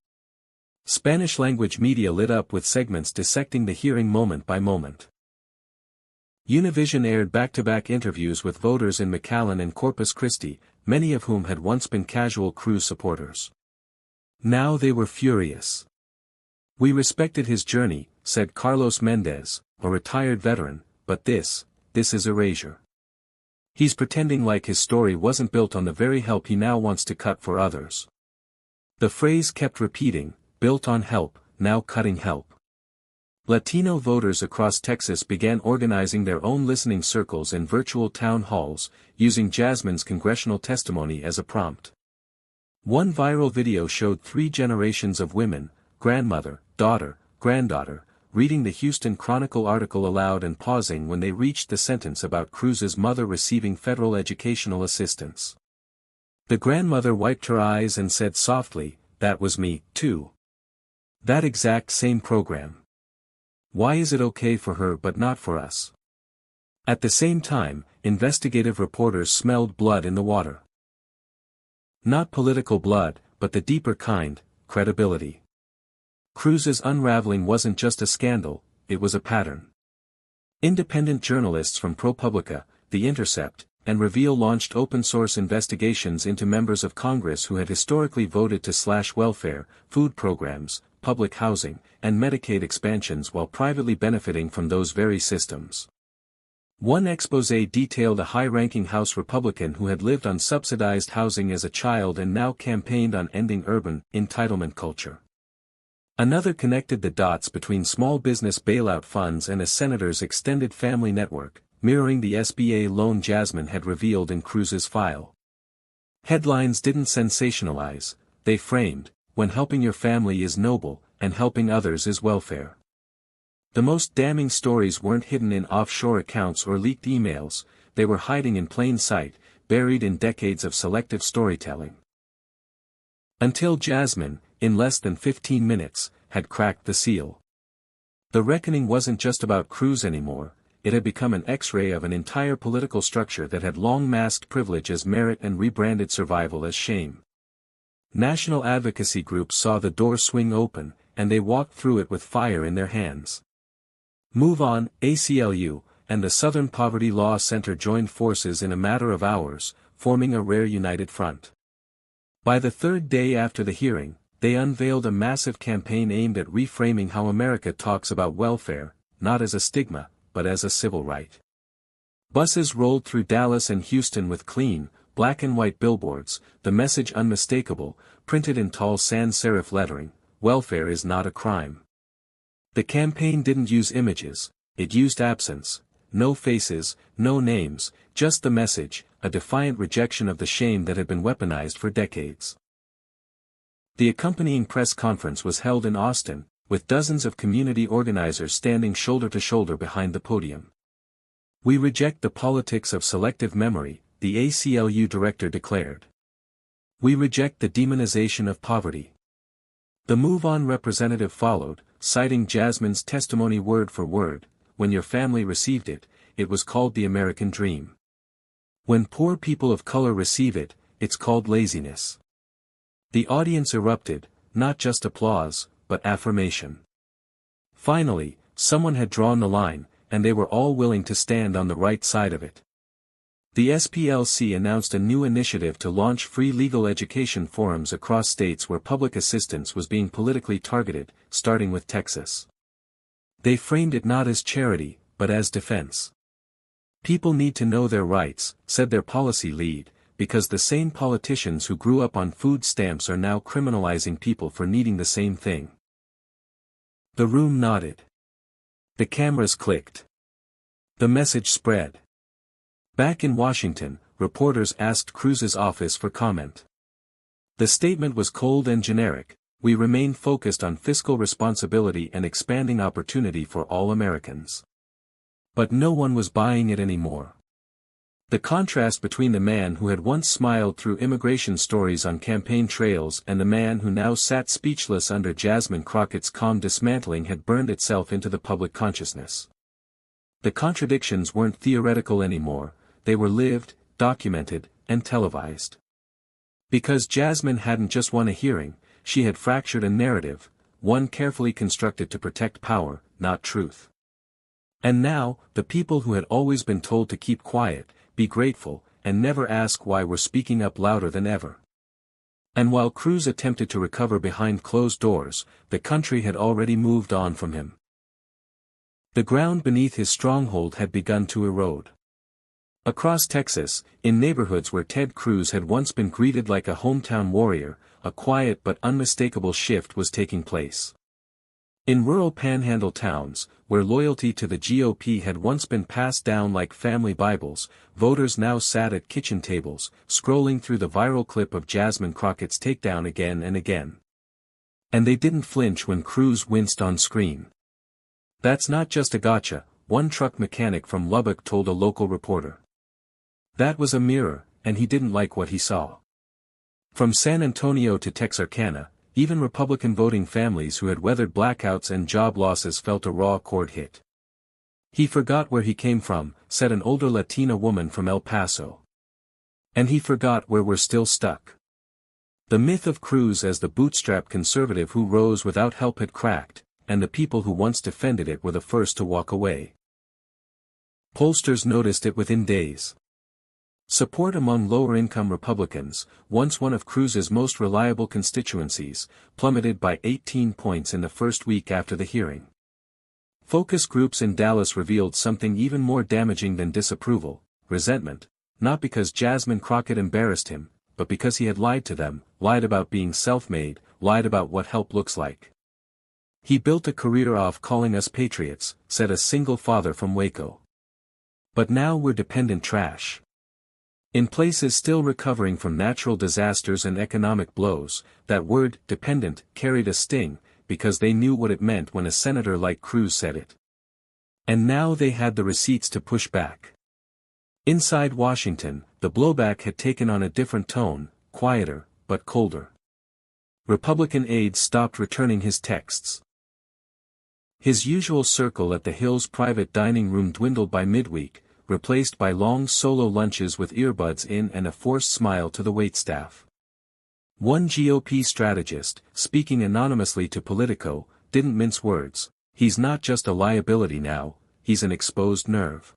Spanish-language media lit up with segments dissecting the hearing moment by moment. Univision aired back-to-back interviews with voters in McAllen and Corpus Christi, many of whom had once been casual Cruz supporters. Now they were furious. "We respected his journey," said Carlos Mendez, a retired veteran, "but this is erasure. He's pretending like his story wasn't built on the very help he now wants to cut for others." The phrase kept repeating, built on help, now cutting help. Latino voters across Texas began organizing their own listening circles in virtual town halls, using Jasmine's congressional testimony as a prompt. One viral video showed 3 generations of women, grandmother, daughter, granddaughter, reading the Houston Chronicle article aloud and pausing when they reached the sentence about Cruz's mother receiving federal educational assistance. The grandmother wiped her eyes and said softly, "That was me, too. That exact same program. Why is it okay for her but not for us?" At the same time, investigative reporters smelled blood in the water. Not political blood, but the deeper kind, credibility. Cruz's unraveling wasn't just a scandal, it was a pattern. Independent journalists from ProPublica, The Intercept, and Reveal launched open-source investigations into members of Congress who had historically voted to slash welfare, food programs, public housing, and Medicaid expansions while privately benefiting from those very systems. One exposé detailed a high-ranking House Republican who had lived on subsidized housing as a child and now campaigned on ending urban entitlement culture. Another connected the dots between small business bailout funds and a senator's extended family network, mirroring the SBA loan Jasmine had revealed in Cruz's file. Headlines didn't sensationalize, they framed, "When helping your family is noble, and helping others is welfare." The most damning stories weren't hidden in offshore accounts or leaked emails, they were hiding in plain sight, buried in decades of selective storytelling. Until Jasmine, in less than 15 minutes, had cracked the seal. The reckoning wasn't just about Cruz anymore, it had become an X-ray of an entire political structure that had long masked privilege as merit and rebranded survival as shame. National advocacy groups saw the door swing open, and they walked through it with fire in their hands. Move On, ACLU, and the Southern Poverty Law Center joined forces in a matter of hours, forming a rare united front. By the third day after the hearing, they unveiled a massive campaign aimed at reframing how America talks about welfare, not as a stigma, but as a civil right. Buses rolled through Dallas and Houston with clean, black and white billboards, the message unmistakable, printed in tall sans serif lettering, "Welfare is not a crime." The campaign didn't use images, it used absence, no faces, no names, just the message, a defiant rejection of the shame that had been weaponized for decades. The accompanying press conference was held in Austin, with dozens of community organizers standing shoulder to shoulder behind the podium. "We reject the politics of selective memory," the ACLU director declared. "We reject the demonization of poverty." The Move On representative followed, citing Jasmine's testimony word for word, "When your family received it, it was called the American dream. When poor people of color receive it, it's called laziness." The audience erupted, not just applause, but affirmation. Finally, someone had drawn the line, and they were all willing to stand on the right side of it. The SPLC announced a new initiative to launch free legal education forums across states where public assistance was being politically targeted, starting with Texas. They framed it not as charity, but as defense. "People need to know their rights," said their policy lead, "because the same politicians who grew up on food stamps are now criminalizing people for needing the same thing." The room nodded. The cameras clicked. The message spread. Back in Washington, reporters asked Cruz's office for comment. The statement was cold and generic: "We remain focused on fiscal responsibility and expanding opportunity for all Americans." But no one was buying it anymore. The contrast between the man who had once smiled through immigration stories on campaign trails and the man who now sat speechless under Jasmine Crockett's calm dismantling had burned itself into the public consciousness. The contradictions weren't theoretical anymore, they were lived, documented, and televised. Because Jasmine hadn't just won a hearing, she had fractured a narrative, one carefully constructed to protect power, not truth. And now, the people who had always been told to keep quiet, be grateful, and never ask why were speaking up louder than ever. And while Cruz attempted to recover behind closed doors, the country had already moved on from him. The ground beneath his stronghold had begun to erode. Across Texas, in neighborhoods where Ted Cruz had once been greeted like a hometown warrior, a quiet but unmistakable shift was taking place. In rural panhandle towns, where loyalty to the GOP had once been passed down like family Bibles, voters now sat at kitchen tables, scrolling through the viral clip of Jasmine Crockett's takedown again and again. And they didn't flinch when Cruz winced on screen. "That's not just a gotcha," one truck mechanic from Lubbock told a local reporter. That was a mirror, and he didn't like what he saw. From San Antonio to Texarkana, even Republican voting families who had weathered blackouts and job losses felt a raw chord hit. "He forgot where he came from," said an older Latina woman from El Paso. "And he forgot where we're still stuck." The myth of Cruz as the bootstrap conservative who rose without help had cracked, and the people who once defended it were the first to walk away. Pollsters noticed it within days. Support among lower-income Republicans, once one of Cruz's most reliable constituencies, plummeted by 18 points in the first week after the hearing. Focus groups in Dallas revealed something even more damaging than disapproval: resentment, not because Jasmine Crockett embarrassed him, but because he had lied to them, lied about being self-made, lied about what help looks like. "He built a career off calling us patriots," said a single father from Waco. "But now we're dependent trash." In places still recovering from natural disasters and economic blows, that word, dependent, carried a sting, because they knew what it meant when a senator like Cruz said it. And now they had the receipts to push back. Inside Washington, the blowback had taken on a different tone, quieter, but colder. Republican aides stopped returning his texts. His usual circle at the Hill's private dining room dwindled by midweek, replaced by long solo lunches with earbuds in and a forced smile to the waitstaff. One GOP strategist, speaking anonymously to Politico, didn't mince words: "He's not just a liability now, he's an exposed nerve."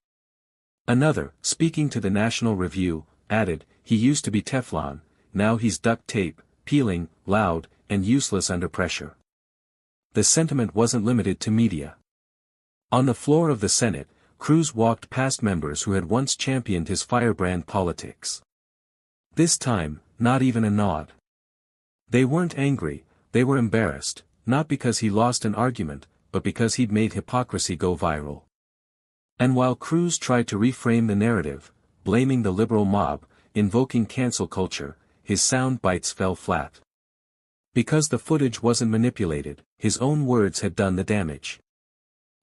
Another, speaking to the National Review, added, "He used to be Teflon, now he's duct tape, peeling, loud, and useless under pressure." The sentiment wasn't limited to media. On the floor of the Senate, Cruz walked past members who had once championed his firebrand politics. This time, not even a nod. They weren't angry, they were embarrassed, not because he lost an argument, but because he'd made hypocrisy go viral. And while Cruz tried to reframe the narrative, blaming the liberal mob, invoking cancel culture, his sound bites fell flat. Because the footage wasn't manipulated, his own words had done the damage.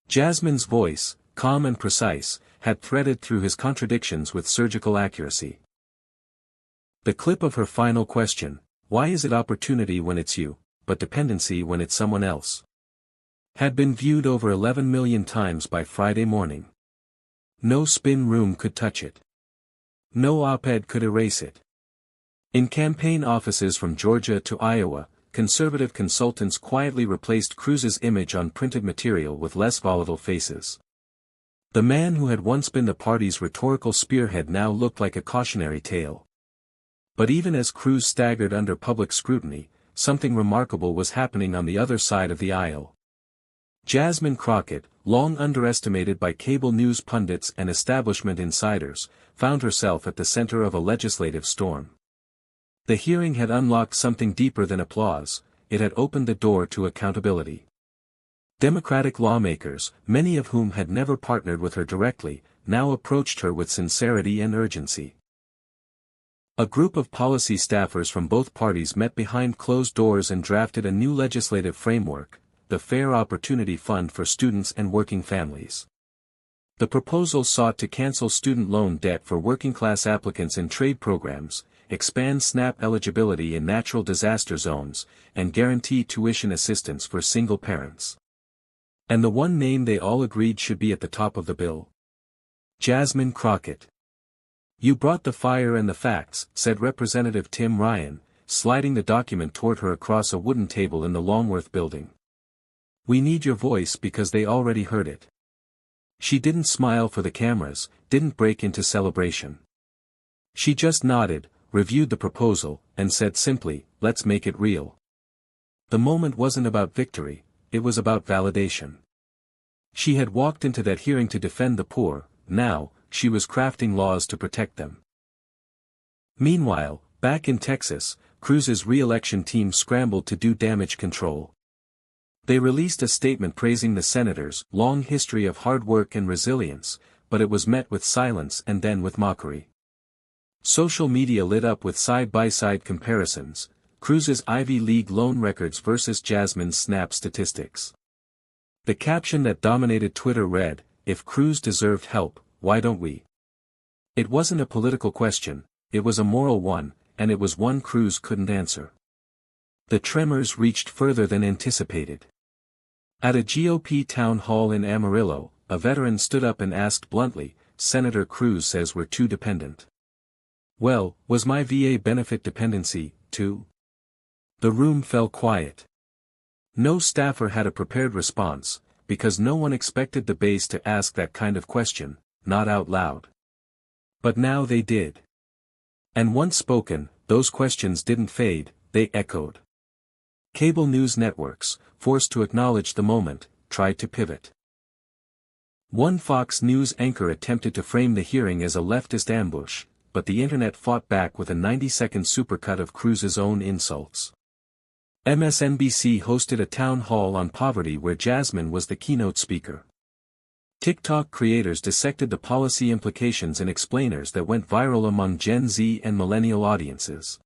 Jasmine's voice, calm and precise, had threaded through his contradictions with surgical accuracy. The clip of her final question, "Why is it opportunity when it's you, but dependency when it's someone else?" had been viewed over 11 million times by Friday morning. No spin room could touch it. No op-ed could erase it. In campaign offices from Georgia to Iowa, conservative consultants quietly replaced Cruz's image on printed material with less volatile faces. The man who had once been the party's rhetorical spearhead now looked like a cautionary tale. But even as Cruz staggered under public scrutiny, something remarkable was happening on the other side of the aisle. Jasmine Crockett, long underestimated by cable news pundits and establishment insiders, found herself at the center of a legislative storm. The hearing had unlocked something deeper than applause, it had opened the door to accountability. Democratic lawmakers, many of whom had never partnered with her directly, now approached her with sincerity and urgency. A group of policy staffers from both parties met behind closed doors and drafted a new legislative framework, the Fair Opportunity Fund for Students and Working Families. The proposal sought to cancel student loan debt for working-class applicants in trade programs, expand SNAP eligibility in natural disaster zones, and guarantee tuition assistance for single parents. And the one name they all agreed should be at the top of the bill? Jasmine Crockett. "You brought the fire and the facts," said Representative Tim Ryan, sliding the document toward her across a wooden table in the Longworth building. "We need your voice because they already heard it." She didn't smile for the cameras, didn't break into celebration. She just nodded, reviewed the proposal, and said simply, "Let's make it real." The moment wasn't about victory, it was about validation. She had walked into that hearing to defend the poor, now, she was crafting laws to protect them. Meanwhile, back in Texas, Cruz's re-election team scrambled to do damage control. They released a statement praising the senator's long history of hard work and resilience, but it was met with silence and then with mockery. Social media lit up with side-by-side comparisons, Cruz's Ivy League loan records versus Jasmine's SNAP statistics. The caption that dominated Twitter read, "If Cruz deserved help, why don't we?" It wasn't a political question, it was a moral one, and it was one Cruz couldn't answer. The tremors reached further than anticipated. At a GOP town hall in Amarillo, a veteran stood up and asked bluntly, "Senator Cruz says we're too dependent. Well, was my VA benefit dependency, too?" The room fell quiet. No staffer had a prepared response, because no one expected the base to ask that kind of question, not out loud. But now they did. And once spoken, those questions didn't fade, they echoed. Cable news networks, forced to acknowledge the moment, tried to pivot. One Fox News anchor attempted to frame the hearing as a leftist ambush, but the internet fought back with a 90-second supercut of Cruz's own insults. MSNBC hosted a town hall on poverty where Jasmine was the keynote speaker. TikTok creators dissected the policy implications and explainers that went viral among Gen Z and millennial audiences.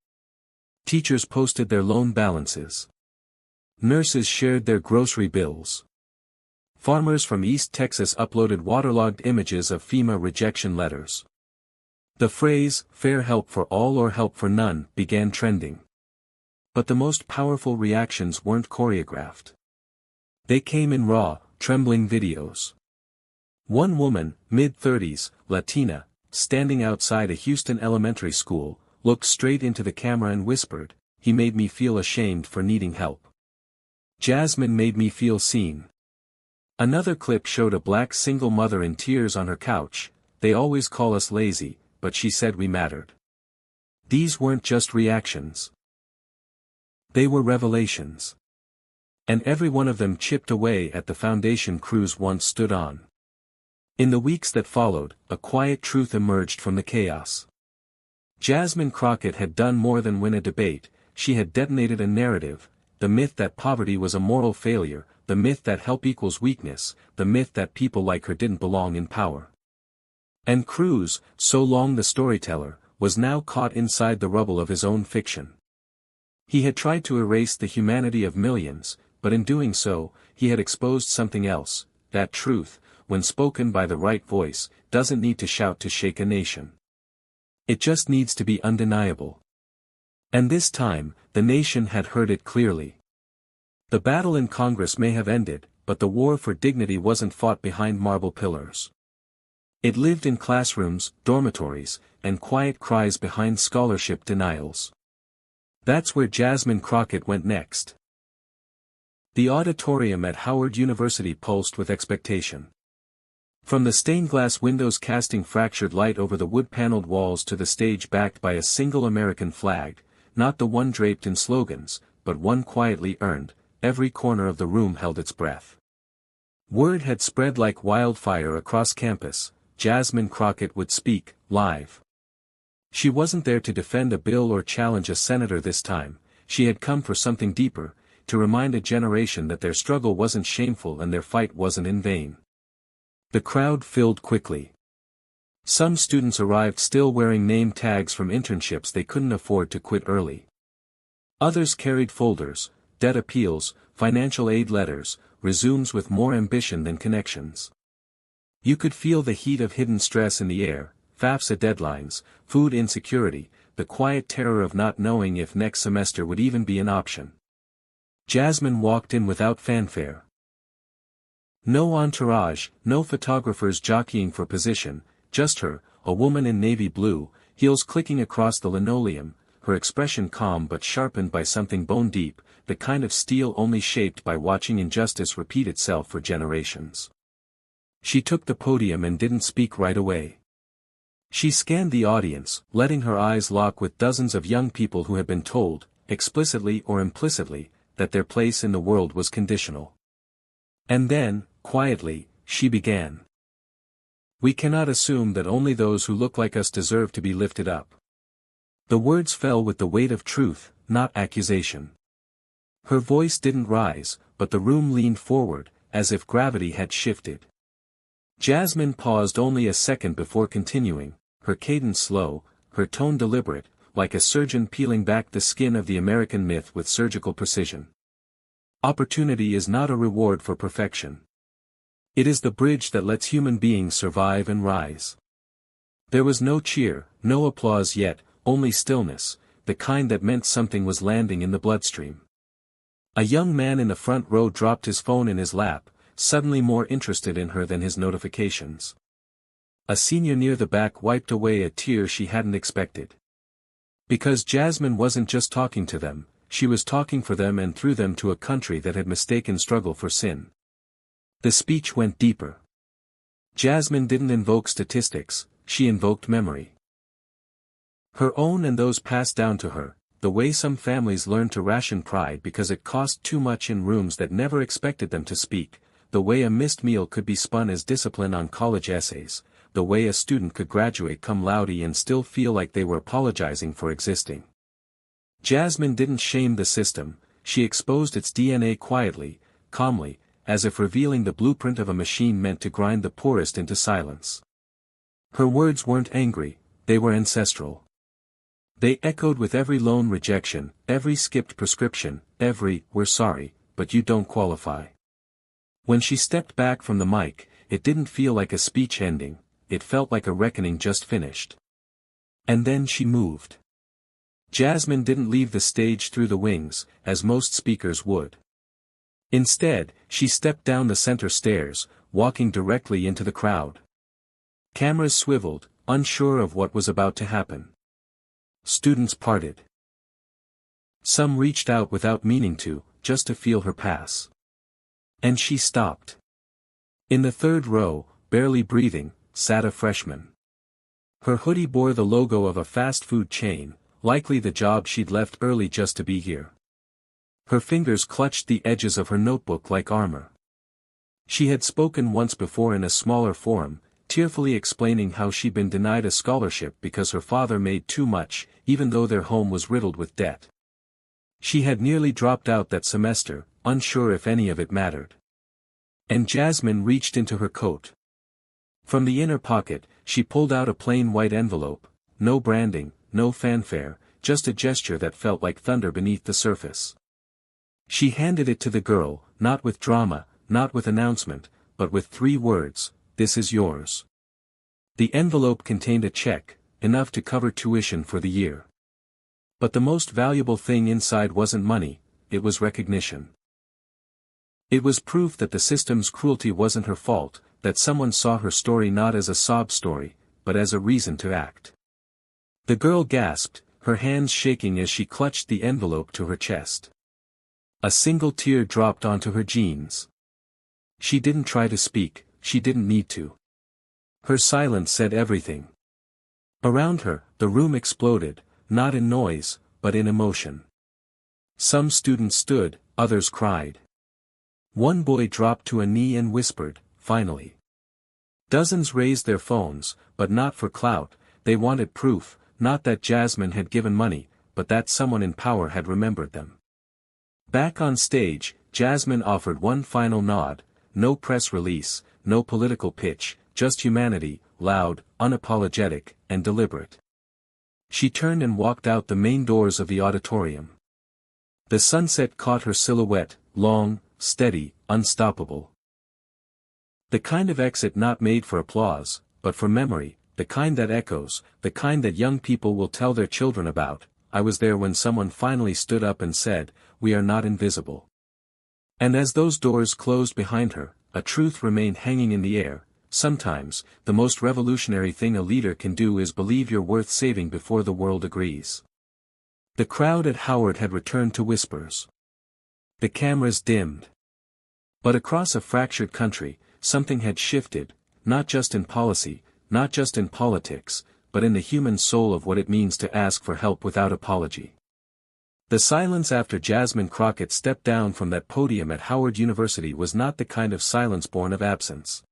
Teachers posted their loan balances. Nurses shared their grocery bills. Farmers from East Texas uploaded waterlogged images of FEMA rejection letters. The phrase, "fair help for all or help for none," began trending. But the most powerful reactions weren't choreographed. They came in raw, trembling videos. One woman, mid-30s, Latina, standing outside a Houston elementary school, looked straight into the camera and whispered, "He made me feel ashamed for needing help. Jasmine made me feel seen." Another clip showed a black single mother in tears on her couch. "They always call us lazy, but she said we mattered." These weren't just reactions. They were revelations. And every one of them chipped away at the foundation Cruz once stood on. In the weeks that followed, a quiet truth emerged from the chaos. Jasmine Crockett had done more than win a debate, she had detonated a narrative, the myth that poverty was a moral failure, the myth that help equals weakness, the myth that people like her didn't belong in power. And Cruz, so long the storyteller, was now caught inside the rubble of his own fiction. He had tried to erase the humanity of millions, but in doing so, he had exposed something else, that truth, when spoken by the right voice, doesn't need to shout to shake a nation. It just needs to be undeniable. And this time, the nation had heard it clearly. The battle in Congress may have ended, but the war for dignity wasn't fought behind marble pillars. It lived in classrooms, dormitories, and quiet cries behind scholarship denials. That's where Jasmine Crockett went next. The auditorium at Howard University pulsed with expectation. From the stained glass windows casting fractured light over the wood-paneled walls to the stage backed by a single American flag, not the one draped in slogans, but one quietly earned, every corner of the room held its breath. Word had spread like wildfire across campus, Jasmine Crockett would speak, live. She wasn't there to defend a bill or challenge a senator this time, she had come for something deeper, to remind a generation that their struggle wasn't shameful and their fight wasn't in vain. The crowd filled quickly. Some students arrived still wearing name tags from internships they couldn't afford to quit early. Others carried folders, debt appeals, financial aid letters, resumes with more ambition than connections. You could feel the heat of hidden stress in the air, FAFSA deadlines, food insecurity, the quiet terror of not knowing if next semester would even be an option. Jasmine walked in without fanfare. No entourage, no photographers jockeying for position, just her, a woman in navy blue, heels clicking across the linoleum, her expression calm but sharpened by something bone deep, the kind of steel only shaped by watching injustice repeat itself for generations. She took the podium and didn't speak right away. She scanned the audience, letting her eyes lock with dozens of young people who had been told, explicitly or implicitly, that their place in the world was conditional. And then, quietly, she began. "We cannot assume that only those who look like us deserve to be lifted up." The words fell with the weight of truth, not accusation. Her voice didn't rise, but the room leaned forward, as if gravity had shifted. Jasmine paused only a second before continuing, her cadence slow, her tone deliberate, like a surgeon peeling back the skin of the American myth with surgical precision. Opportunity is not a reward for perfection. It is the bridge that lets human beings survive and rise. There was no cheer, no applause yet, only stillness, the kind that meant something was landing in the bloodstream. A young man in the front row dropped his phone in his lap, suddenly more interested in her than his notifications. A senior near the back wiped away a tear she hadn't expected. Because Jasmine wasn't just talking to them, she was talking for them and through them to a country that had mistaken struggle for sin. The speech went deeper. Jasmine didn't invoke statistics, she invoked memory. Her own and those passed down to her, the way some families learn to ration pride because it cost too much in rooms that never expected them to speak, the way a missed meal could be spun as discipline on college essays, the way a student could graduate cum laude and still feel like they were apologizing for existing. Jasmine didn't shame the system, she exposed its DNA quietly, calmly, as if revealing the blueprint of a machine meant to grind the poorest into silence. Her words weren't angry, they were ancestral. They echoed with every loan rejection, every skipped prescription, every, "we're sorry, but you don't qualify." When she stepped back from the mic, it didn't feel like a speech ending, it felt like a reckoning just finished. And then she moved. Jasmine didn't leave the stage through the wings, as most speakers would. Instead, she stepped down the center stairs, walking directly into the crowd. Cameras swiveled, unsure of what was about to happen. Students parted. Some reached out without meaning to, just to feel her pass. And she stopped. In the third row, barely breathing, sat a freshman. Her hoodie bore the logo of a fast food chain, likely the job she'd left early just to be here. Her fingers clutched the edges of her notebook like armor. She had spoken once before in a smaller forum, tearfully explaining how she'd been denied a scholarship because her father made too much, even though their home was riddled with debt. She had nearly dropped out that semester, unsure if any of it mattered. And Jasmine reached into her coat. From the inner pocket, she pulled out a plain white envelope, no branding, no fanfare, just a gesture that felt like thunder beneath the surface. She handed it to the girl, not with drama, not with announcement, but with 3 words, "This is yours." The envelope contained a check, enough to cover tuition for the year. But the most valuable thing inside wasn't money, it was recognition. It was proof that the system's cruelty wasn't her fault, that someone saw her story not as a sob story, but as a reason to act. The girl gasped, her hands shaking as she clutched the envelope to her chest. A single tear dropped onto her jeans. She didn't try to speak, she didn't need to. Her silence said everything. Around her, the room exploded, not in noise, but in emotion. Some students stood, others cried. One boy dropped to a knee and whispered, "Finally." Dozens raised their phones, but not for clout, they wanted proof, not that Jasmine had given money, but that someone in power had remembered them. Back on stage, Jasmine offered one final nod, no press release, no political pitch, just humanity, loud, unapologetic, and deliberate. She turned and walked out the main doors of the auditorium. The sunset caught her silhouette, long, steady, unstoppable. The kind of exit not made for applause, but for memory, the kind that echoes, the kind that young people will tell their children about. I was there when someone finally stood up and said, "We are not invisible." And as those doors closed behind her, a truth remained hanging in the air. Sometimes, the most revolutionary thing a leader can do is believe you're worth saving before the world agrees. The crowd at Howard had returned to whispers. The cameras dimmed. But across a fractured country, something had shifted, not just in policy, not just in politics, but in the human soul of what it means to ask for help without apology. The silence after Jasmine Crockett stepped down from that podium at Howard University was not the kind of silence born of absence.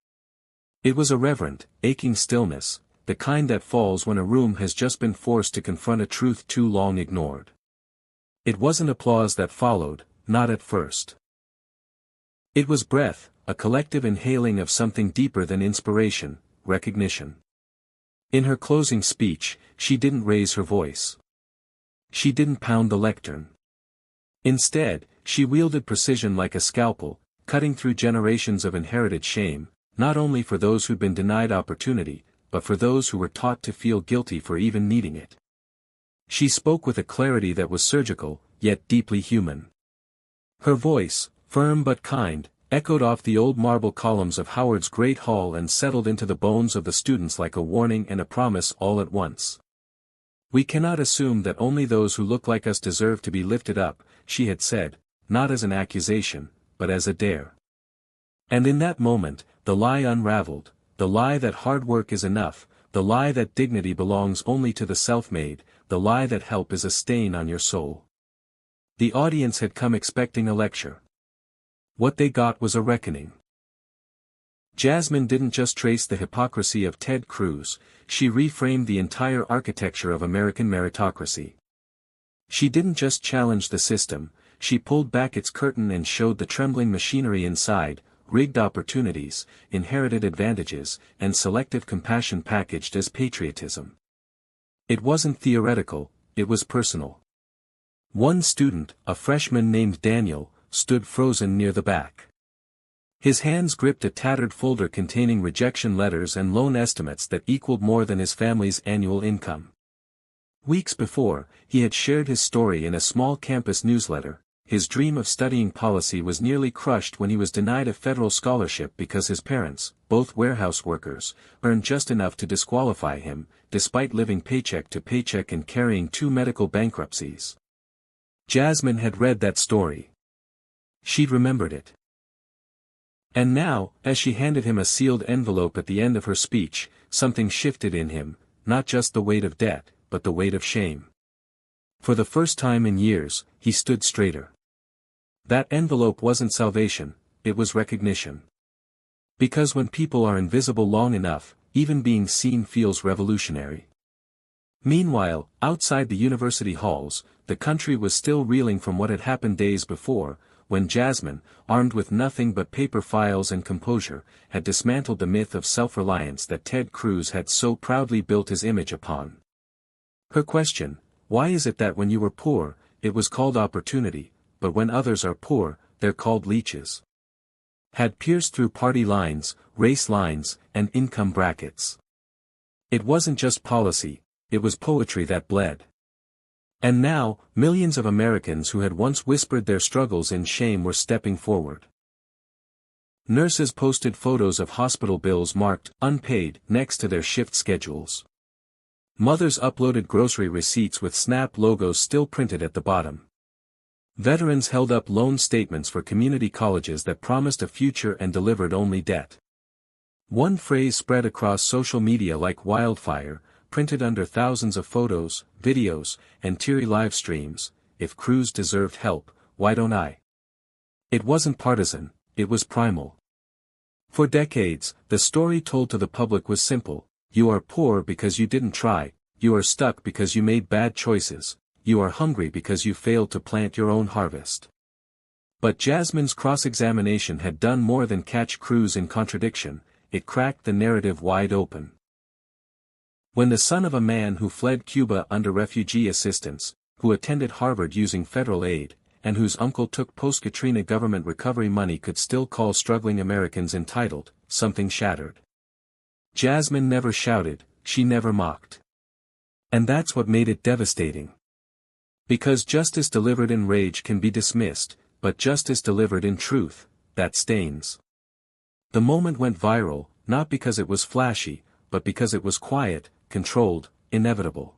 It was a reverent, aching stillness, the kind that falls when a room has just been forced to confront a truth too long ignored. It wasn't applause that followed, not at first. It was breath, a collective inhaling of something deeper than inspiration, recognition. In her closing speech, she didn't raise her voice. She didn't pound the lectern. Instead, She wielded precision like a scalpel, cutting through generations of inherited shame, not only for those who'd been denied opportunity, but for those who were taught to feel guilty for even needing it. She spoke with a clarity that was surgical, yet deeply human. Her voice, firm but kind, echoed off the old marble columns of Howard's great hall and settled into the bones of the students like a warning and a promise all at once. "We cannot assume that only those who look like us deserve to be lifted up," she had said, not as an accusation, but as a dare. And in that moment, the lie unraveled, the lie that hard work is enough, the lie that dignity belongs only to the self-made, the lie that help is a stain on your soul. The audience had come expecting a lecture. What they got was a reckoning. Jasmine didn't just trace the hypocrisy of Ted Cruz, she reframed the entire architecture of American meritocracy. She didn't just challenge the system, she pulled back its curtain and showed the trembling machinery inside, rigged opportunities, inherited advantages, and selective compassion packaged as patriotism. It wasn't theoretical, it was personal. One student, a freshman named Daniel, stood frozen near the back. His hands gripped a tattered folder containing rejection letters and loan estimates that equaled more than his family's annual income. Weeks before, he had shared his story in a small campus newsletter. His dream of studying policy was nearly crushed when he was denied a federal scholarship because his parents, both warehouse workers, earned just enough to disqualify him, despite living paycheck to paycheck and carrying 2 medical bankruptcies. Jasmine had read that story. She'd remembered it. And now, as she handed him a sealed envelope at the end of her speech, something shifted in him, not just the weight of debt, but the weight of shame. For the first time in years, he stood straighter. That envelope wasn't salvation, it was recognition. Because when people are invisible long enough, even being seen feels revolutionary. Meanwhile, outside the university halls, the country was still reeling from what had happened days before, when Jasmine, armed with nothing but paper files and composure, had dismantled the myth of self-reliance that Ted Cruz had so proudly built his image upon. Her question, "Why is it that when you were poor, it was called opportunity, but when others are poor, they're called leeches?" had pierced through party lines, race lines, and income brackets. It wasn't just policy, it was poetry that bled. And now, millions of Americans who had once whispered their struggles in shame were stepping forward. Nurses posted photos of hospital bills marked "unpaid" next to their shift schedules. Mothers uploaded grocery receipts with SNAP logos still printed at the bottom. Veterans held up loan statements for community colleges that promised a future and delivered only debt. One phrase spread across social media like wildfire, printed under thousands of photos, videos, and teary live streams: "If Cruz deserved help, why don't I?" It wasn't partisan, it was primal. For decades, the story told to the public was simple: you are poor because you didn't try, you are stuck because you made bad choices, you are hungry because you failed to plant your own harvest. But Jasmine's cross-examination had done more than catch Cruz in contradiction, it cracked the narrative wide open. When the son of a man who fled Cuba under refugee assistance, who attended Harvard using federal aid, and whose uncle took post-Katrina government recovery money could still call struggling Americans entitled, something shattered. Jasmine never shouted, she never mocked. And that's what made it devastating. Because justice delivered in rage can be dismissed, but justice delivered in truth, that stains. The moment went viral, not because it was flashy, but because it was quiet, controlled, inevitable.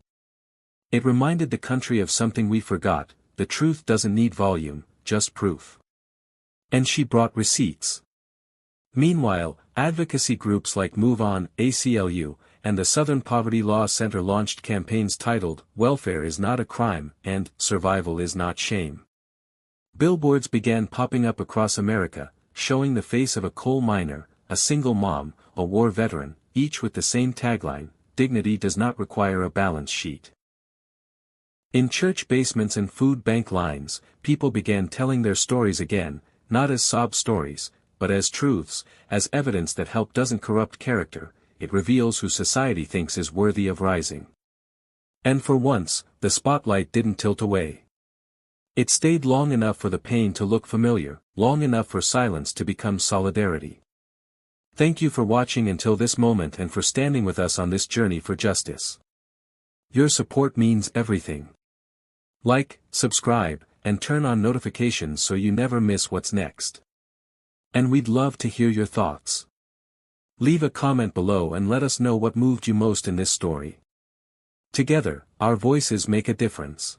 It reminded the country of something we forgot: the truth doesn't need volume, just proof. And she brought receipts. Meanwhile, advocacy groups like Move On, ACLU, and the Southern Poverty Law Center launched campaigns titled, "Welfare is not a crime," and "Survival is not shame." Billboards began popping up across America, showing the face of a coal miner, a single mom, a war veteran, each with the same tagline: "Dignity does not require a balance sheet." In church basements and food bank lines, people began telling their stories again, not as sob stories, but as truths, as evidence that help doesn't corrupt character, it reveals who society thinks is worthy of rising. And for once, the spotlight didn't tilt away. It stayed long enough for the pain to look familiar, long enough for silence to become solidarity. Thank you for watching until this moment and for standing with us on this journey for justice. Your support means everything. Like, subscribe, and turn on notifications so you never miss what's next. And we'd love to hear your thoughts. Leave a comment below and let us know what moved you most in this story. Together, our voices make a difference.